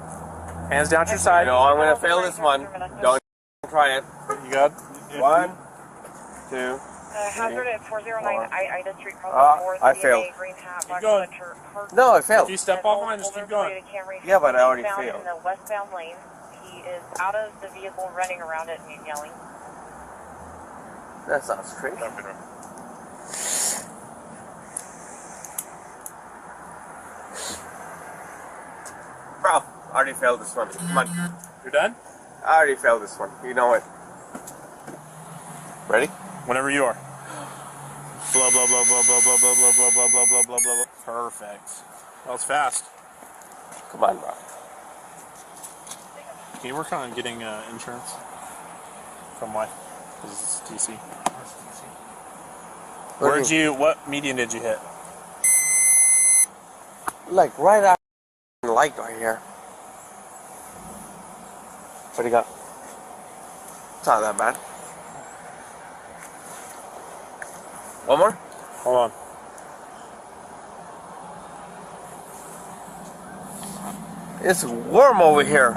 Hands down to your side. No, I'm going to fail this one. Don't try it. You good? 1, 2, Hazard at 409 Ida Street, I failed. green hat, Keep going. No, I failed. If you step off mine, just keep going. Yeah, but I already found failed. in the westbound lane. He is out of the vehicle, running around it and yelling. That's not straight. Bro, I already failed this one. Come on. You're done? I already failed this one. You know it. Ready? Whenever you are. Blah, blah, blah, blah, blah, blah, blah, blah, blah, blah, blah, blah, blah, blah. Perfect. That was fast. Come on, bro. Can you work on getting insurance? From what? Because it's DC. What median did you hit? Like right after the light right here. What do you got? It's not that bad. One more? Hold on. It's warm over here.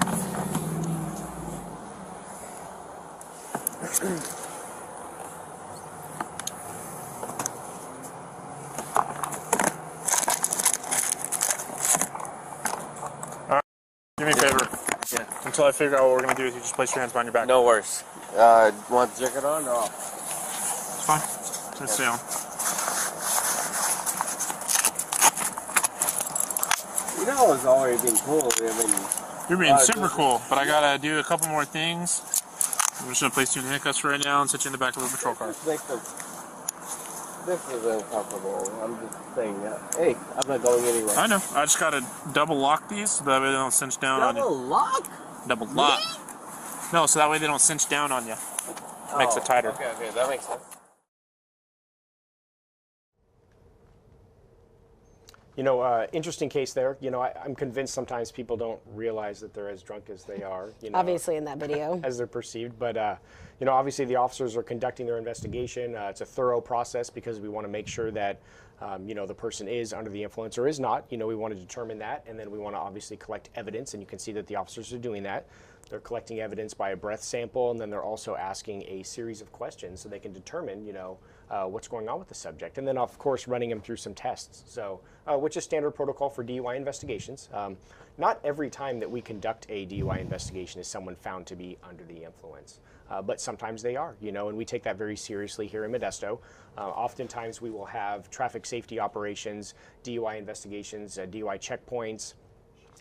Alright, do me a favor. Yeah. Until I figure out what we're going to do is you just place your hands behind your back. No worries. Want the jacket on or off? It's fine. Just stay on. You know, I was already being cool. I mean, You're being super cool, but I gotta do a couple more things. I'm just gonna place you in handcuffs right now and set you in the back of a patrol car. This is uncomfortable. I'm just saying, hey, I'm not going anywhere. I know. I just gotta double lock these so that way they don't cinch down on you. Double lock? Double lock. No, so that way they don't cinch down on you. Makes it tighter. Okay, that makes sense. You know, interesting case there. You know, I'm convinced sometimes people don't realize that they're as drunk as they are. You know, Obviously in that video. As they're perceived. But, you know, obviously the officers are conducting their investigation. It's a thorough process because we want to make sure that, you know, the person is under the influence or is not. You know, we want to determine that. And then we want to obviously collect evidence. And you can see that the officers are doing that. They're collecting evidence by a breath sample. And then they're also asking a series of questions so they can determine, you know, what's going on with the subject. And then, of course, running them through some tests. So, which is standard protocol for DUI investigations. Not every time that we conduct a DUI investigation is someone found to be under the influence. But sometimes they are, you know, and we take that very seriously here in Modesto. Oftentimes we will have traffic safety operations, DUI investigations, DUI checkpoints,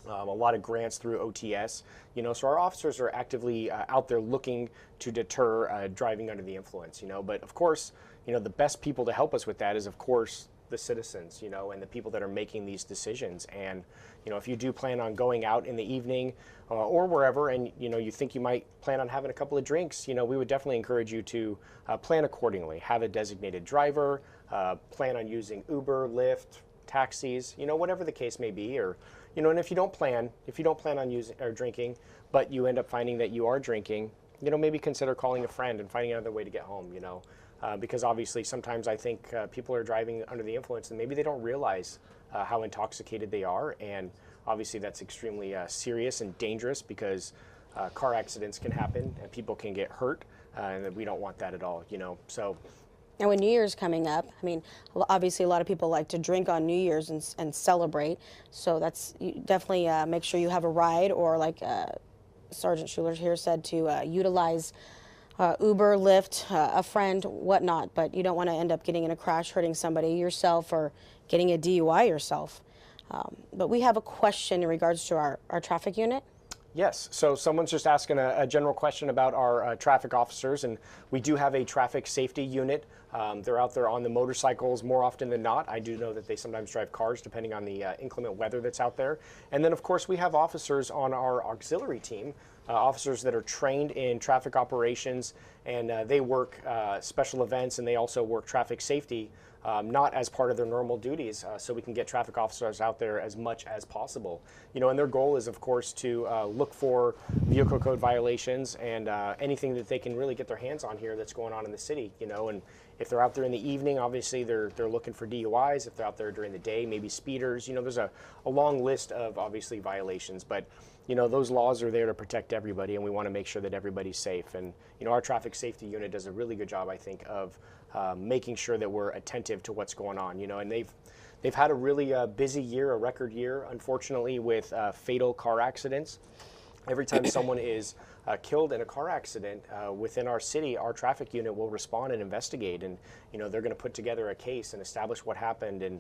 a lot of grants through OTS, you know, so our officers are actively out there looking to deter driving under the influence, you know, but of course, you know, the best people to help us with that is, of course, the citizens, you know, and the people that are making these decisions. And, you know, if you do plan on going out in the evening or wherever, and, you know, you think you might plan on having a couple of drinks, you know, we would definitely encourage you to plan accordingly. Have a designated driver, plan on using Uber, Lyft, taxis, you know, whatever the case may be, or, You know, and if you don't plan on using or drinking, but you end up finding that you are drinking, you know, maybe consider calling a friend and finding another way to get home, you know, because obviously sometimes I think people are driving under the influence and maybe they don't realize how intoxicated they are, and obviously that's extremely serious and dangerous because car accidents can happen and people can get hurt, and we don't want that at all, you know. So. And when New Year's coming up, I mean, obviously a lot of people like to drink on New Year's and celebrate. So that's definitely make sure you have a ride, or like Sergeant Schuler here said, to utilize Uber, Lyft, a friend, whatnot. But you don't want to end up getting in a crash, hurting somebody yourself, or getting a DUI yourself. But we have a question in regards to our traffic unit. Yes, so someone's just asking a general question about our traffic officers, and we do have a traffic safety unit. They're out there on the motorcycles more often than not. I do know that they sometimes drive cars depending on the inclement weather that's out there. And then of course we have officers on our auxiliary team, officers that are trained in traffic operations, and they work special events, and they also work traffic safety. Not as part of their normal duties, so we can get traffic officers out there as much as possible. You know, and their goal is, of course, to look for vehicle code violations and anything that they can really get their hands on here that's going on in the city. You know, and if they're out there in the evening, obviously they're looking for DUIs. If they're out there during the day, maybe speeders. You know, there's a long list of obviously violations, but you know, those laws are there to protect everybody, and we want to make sure that everybody's safe. And you know, our traffic safety unit does a really good job, I think, of making sure that we're attentive to what's going on. You know, and they've had a really busy year, a record year, unfortunately, with fatal car accidents. Every time someone is killed in a car accident within our city, our traffic unit will respond and investigate, and you know, they're going to put together a case and establish what happened, and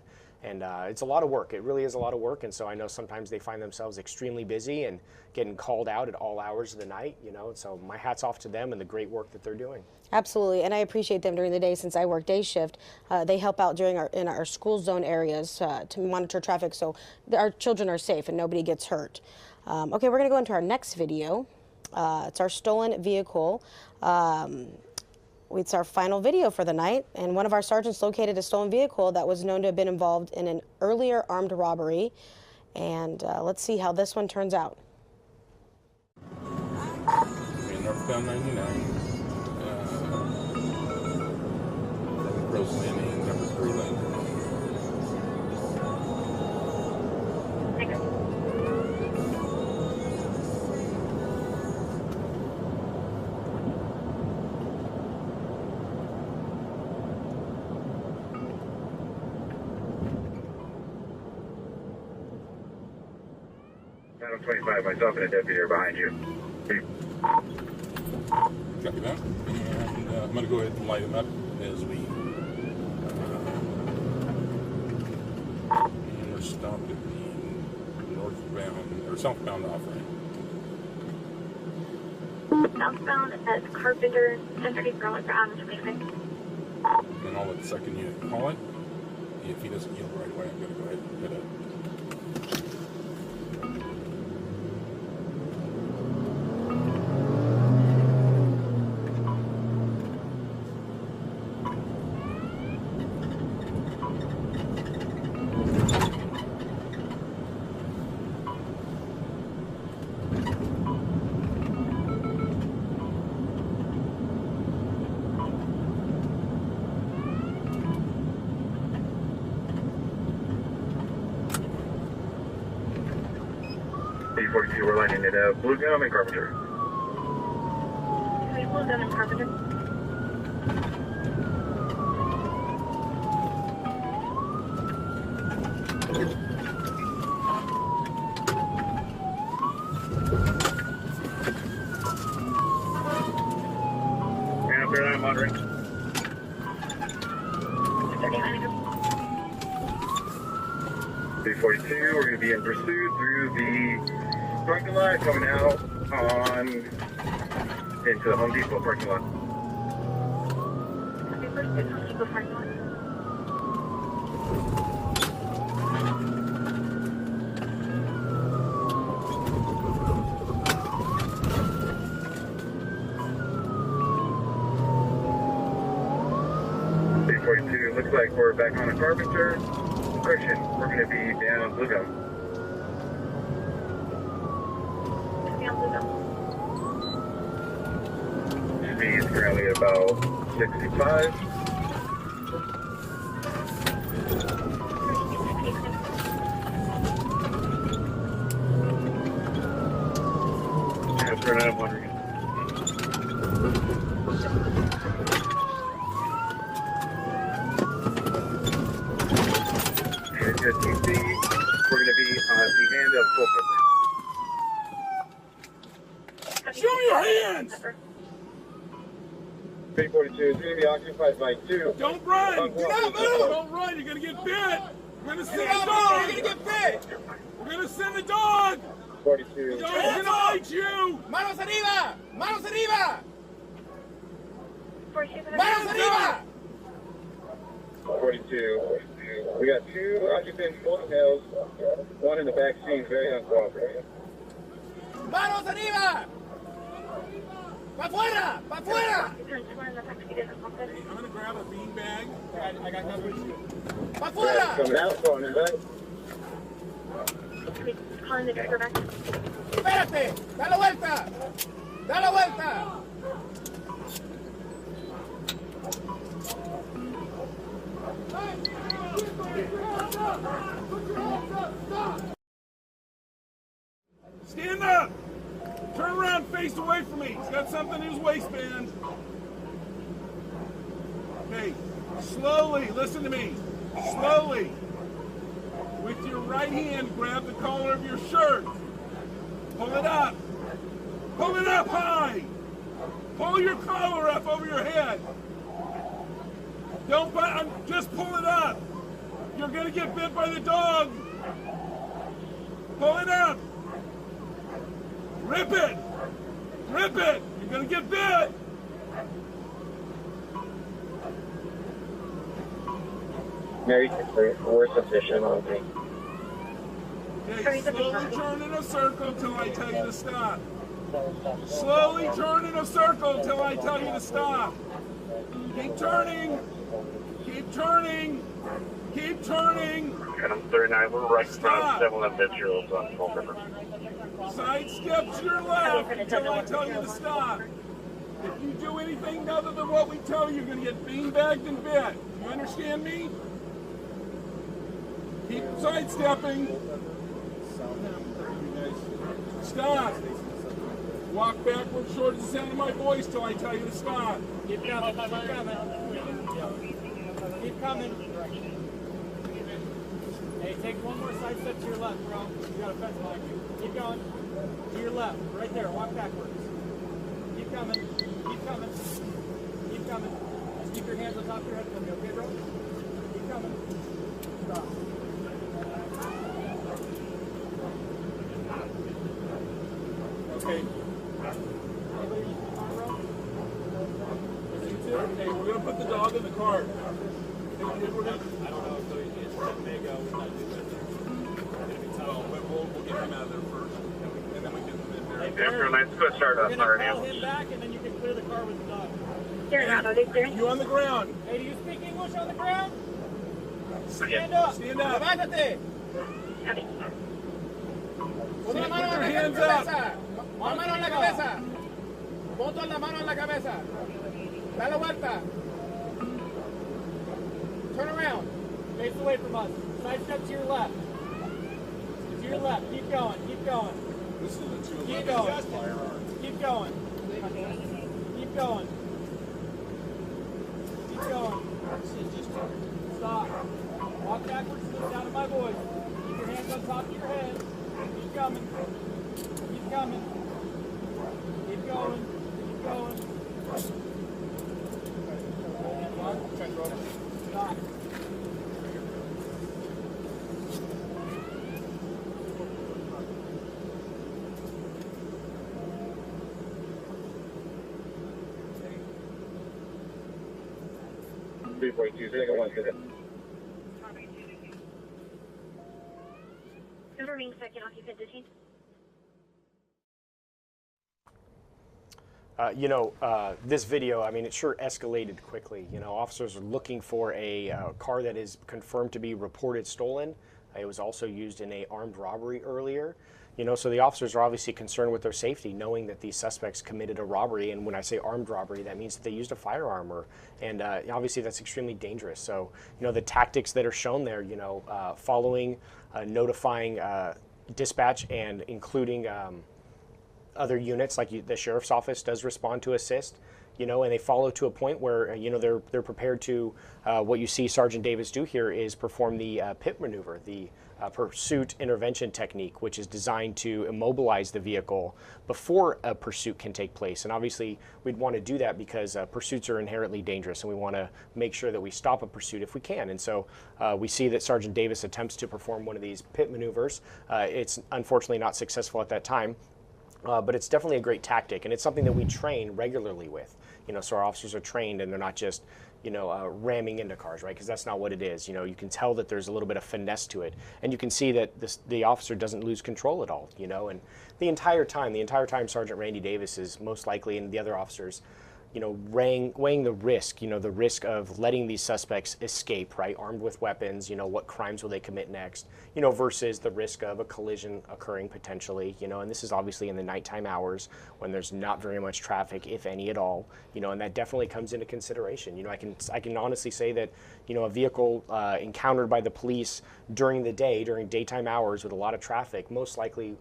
it's a lot of work. It really is a lot of work, and so I know sometimes they find themselves extremely busy and getting called out at all hours of the night, you know, and so my hat's off to them and the great work that they're doing. Absolutely, and I appreciate them during the day since I work day shift. They help out in our school zone areas to monitor traffic so our children are safe and nobody gets hurt. Okay, we're going to go into our next video. It's our stolen vehicle. It's our final video for the night, and one of our sergeants located a stolen vehicle that was known to have been involved in an earlier armed robbery. And let's see how this one turns out. Northbound 99. Rose Landing, number 3 lane. Adam 25, myself and a deputy are behind you. Copy that. And I'm going to go ahead and light him up as we and we're stopped at the northbound or southbound off-ramp. Southbound at Carpenter, 1034 for Adam 26. And I'll let the second unit call it. If he doesn't yield right away, I'm going to go ahead and hit it. B42, we're lining it up. Blue Gum and Carpenter. Blue Gum and Carpenter. And up there, I'm monitoring. 342, we're going to be in pursuit through the parking lot, coming out on into the Home Depot parking lot. Looks like we're back on a Carpenter. Correction, we're going to be down on Blue Gum. Speed currently about 65. That's right, I'm wondering. As you see, we're going to be on the end of Fulton. Show me your hands! 342 is going to be occupied by 2. Don't run! Do not move! Don't run! You're gonna get bit! We're gonna send a dog! You're gonna get bit! We're gonna send a dog! 42. The dog's gonna bite you! Manos arriba! Manos arriba! Manos arriba! 42. We got 2 occupants, both males. One in the back seat, very uncooperative. Manos arriba! ¡Pa' afuera! ¡Pa' afuera! I'm gonna grab a bean bag. I got coverage. ¡Pa' afuera! Coming out, going in back. Calling the driver back. ¡Espérate! ¡Da la vuelta! ¡Da la vuelta! Stand up! Turn around, face away from me. He's got something in his waistband. Hey, slowly, listen to me. Slowly. With your right hand, grab the collar of your shirt. Pull it up. Pull it up high. Pull your collar up over your head. Don't bite, just pull it up. You're gonna get bit by the dog. Pull it up. Rip it. Rip it. You're gonna get bit. Mary, we're sufficient on me. Okay, slowly turn in a circle till I tell you to stop. Slowly turn in a circle till I tell you to stop. Keep turning. Keep turning. Keep turning. And I'm 39, we're right in front of several individuals on Fall River. Sidestep to your left until I tell you to stop. If you do anything other than what we tell you, you're going to get beanbagged and bit. You understand me? Keep sidestepping. Stop. Walk backwards short of the sound of my voice till I tell you to stop. Keep coming. Keep coming. Keep coming. Hey, take one more side step to your left, bro. You got a fence behind you. Keep going. To your left. Right there. Walk backwards. Keep coming. Keep coming. Keep coming. Just keep your hands on top of your head for me, okay, bro? Keep coming. Stop. Okay. Okay, we're going to put the dog in the car. I don't know if it's may go. We'll get him out of there first. And then we get them in there. After let's go start We're up going our to call ambulance. him back, and then you can clear the car with the dog. You on the ground. Hey, do you speak English on the ground? Stand Yeah. up. Stand up. ¡Levántate! Pon la mano en la Hands cabeza. Pon la mano en la cabeza. Pon toda la mano en la cabeza. Da la vuelta. Turn around. Face away from us. Side step to your left. To your left. Keep going. Keep going. This is the 211. Keep going. Keep going. Keep going. Keep going. Stop. Walk backwards to the sound of my voice. Keep your hands on top of your head. Keep coming. Keep coming. Keep going. Keep going. Stop. Confirming second occupant detained. This video, I mean, it sure escalated quickly. You know, officers are looking for a car that is confirmed to be reported stolen. It was also used in a armed robbery earlier. So the officers are obviously concerned with their safety, knowing that these suspects committed a robbery. And when I say armed robbery, that means that they used a firearm, and obviously that's extremely dangerous. So, the tactics that are shown there, following, notifying dispatch, and including other units like the sheriff's office does respond to assist. And they follow to a point where, they're prepared to, what you see Sergeant Davis do here is perform the pit maneuver, the pursuit intervention technique, which is designed to immobilize the vehicle before a pursuit can take place. And obviously, we'd want to do that because pursuits are inherently dangerous, and we want to make sure that we stop a pursuit if we can. And so we see that Sergeant Davis attempts to perform one of these pit maneuvers. It's unfortunately not successful at that time. But it's definitely a great tactic, and it's something that we train regularly with. So our officers are trained, and they're not just, ramming into cars, right? Because that's not what it is. You can tell that there's a little bit of finesse to it, and you can see that the officer doesn't lose control at all. And the entire time, Sergeant Randy Davis is most likely, and the other officers, weighing the risk, the risk of letting these suspects escape, right, armed with weapons, what crimes will they commit next, versus the risk of a collision occurring potentially, and this is obviously in the nighttime hours when there's not very much traffic, if any at all, and that definitely comes into consideration. I can honestly say that, a vehicle encountered by the police during the day, during daytime hours with a lot of traffic, most likely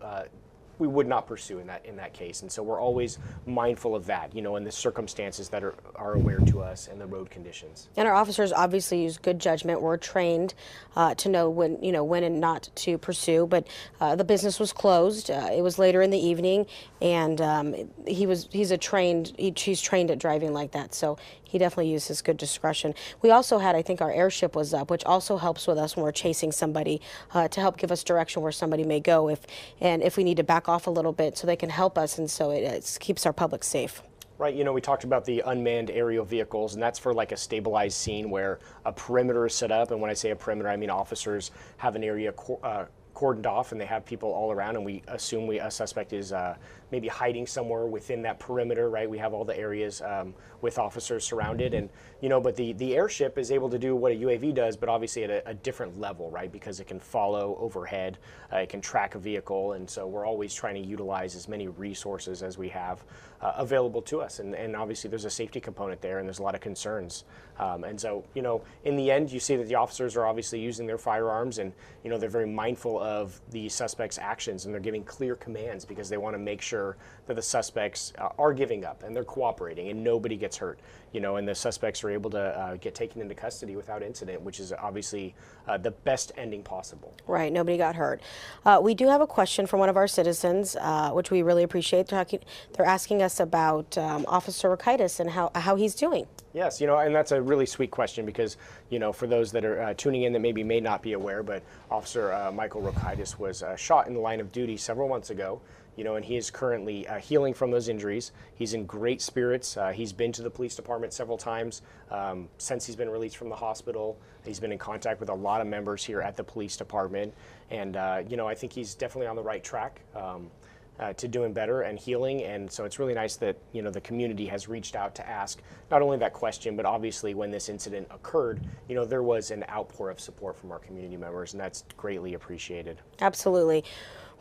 we would not pursue in that case. And so we're always mindful of that, in the circumstances that are aware to us and the road conditions. And our officers obviously use good judgment. We're trained to know when and not to pursue. But the business was closed. It was later in the evening, and he's trained at driving like that. So he definitely uses good discretion. We also had, I think our airship was up, which also helps with us when we're chasing somebody to help give us direction where somebody may go if we need to back off a little bit so they can help us, and so it keeps our public safe. Right, we talked about the unmanned aerial vehicles, and that's for like a stabilized scene where a perimeter is set up. And when I say a perimeter, I mean officers have an area cordoned off, and they have people all around, and we assume a suspect is maybe hiding somewhere within that perimeter, right? We have all the areas with officers surrounded, and but the airship is able to do what a UAV does, but obviously at a different level, right? Because it can follow overhead, it can track a vehicle, and so we're always trying to utilize as many resources as we have available to us, and obviously there's a safety component there, and there's a lot of concerns, and so in the end, you see that the officers are obviously using their firearms, and they're very mindful of the suspects' actions, and they're giving clear commands because they want to make sure that the suspects are giving up and they're cooperating and nobody gets hurt, and the suspects are able to get taken into custody without incident, which is obviously the best ending possible. Right, nobody got hurt. We do have a question from one of our citizens, which we really appreciate. They're asking us about Officer Rokaitis and how he's doing. Yes, and that's a really sweet question because, for those that are tuning in that maybe may not be aware, but Officer Michael Rokaitis was shot in the line of duty several months ago, and he is currently healing from those injuries. He's in great spirits. He's been to the police department several times since he's been released from the hospital. He's been in contact with a lot of members here at the police department, and, I think he's definitely on the right track. To doing better and healing, and so it's really nice that the community has reached out to ask not only that question, but obviously when this incident occurred, there was an outpour of support from our community members, and that's greatly appreciated. Absolutely.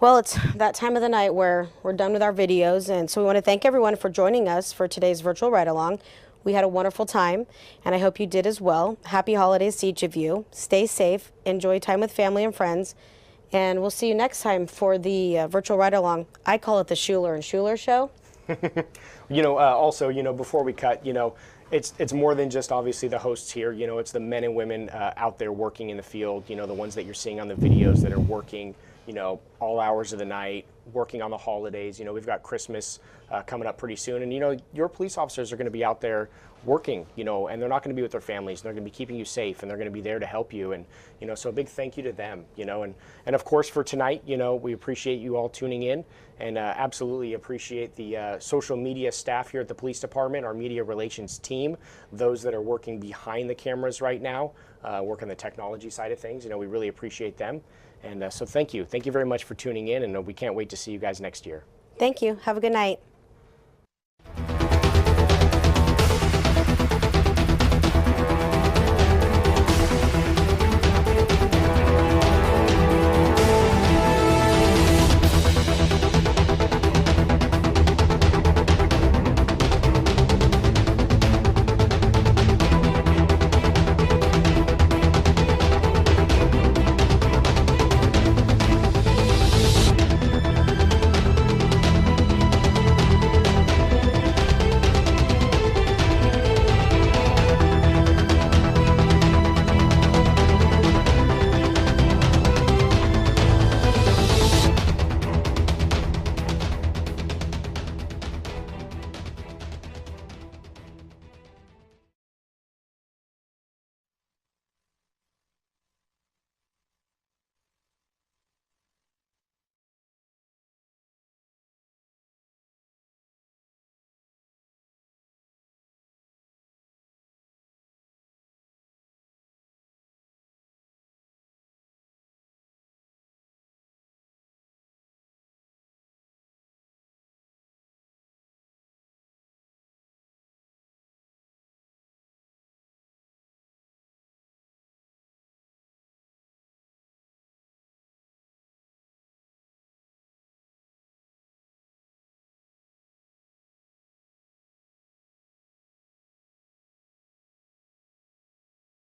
Well, it's that time of the night where we're done with our videos, and so we want to thank everyone for joining us for today's virtual ride-along. We had a wonderful time, and I hope you did as well. Happy holidays to each of you. Stay safe, enjoy time with family and friends, and we'll see you next time for the virtual ride-along. I call it the Schuler and Schuler Show. Also, before we cut, it's more than just obviously the hosts here. It's the men and women out there working in the field, the ones that you're seeing on the videos that are working, all hours of the night, working on the holidays. We've got Christmas coming up pretty soon, and your police officers are going to be out there working, and they're not going to be with their families. They're going to be keeping you safe, and they're going to be there to help you. And so a big thank you to them. And of course for tonight, we appreciate you all tuning in, and absolutely appreciate the social media staff here at the police department, our media relations team, those that are working behind the cameras right now, working the technology side of things. We really appreciate them. And so thank you very much for tuning in, and we can't wait to see you guys next year. Thank you. Have a good night.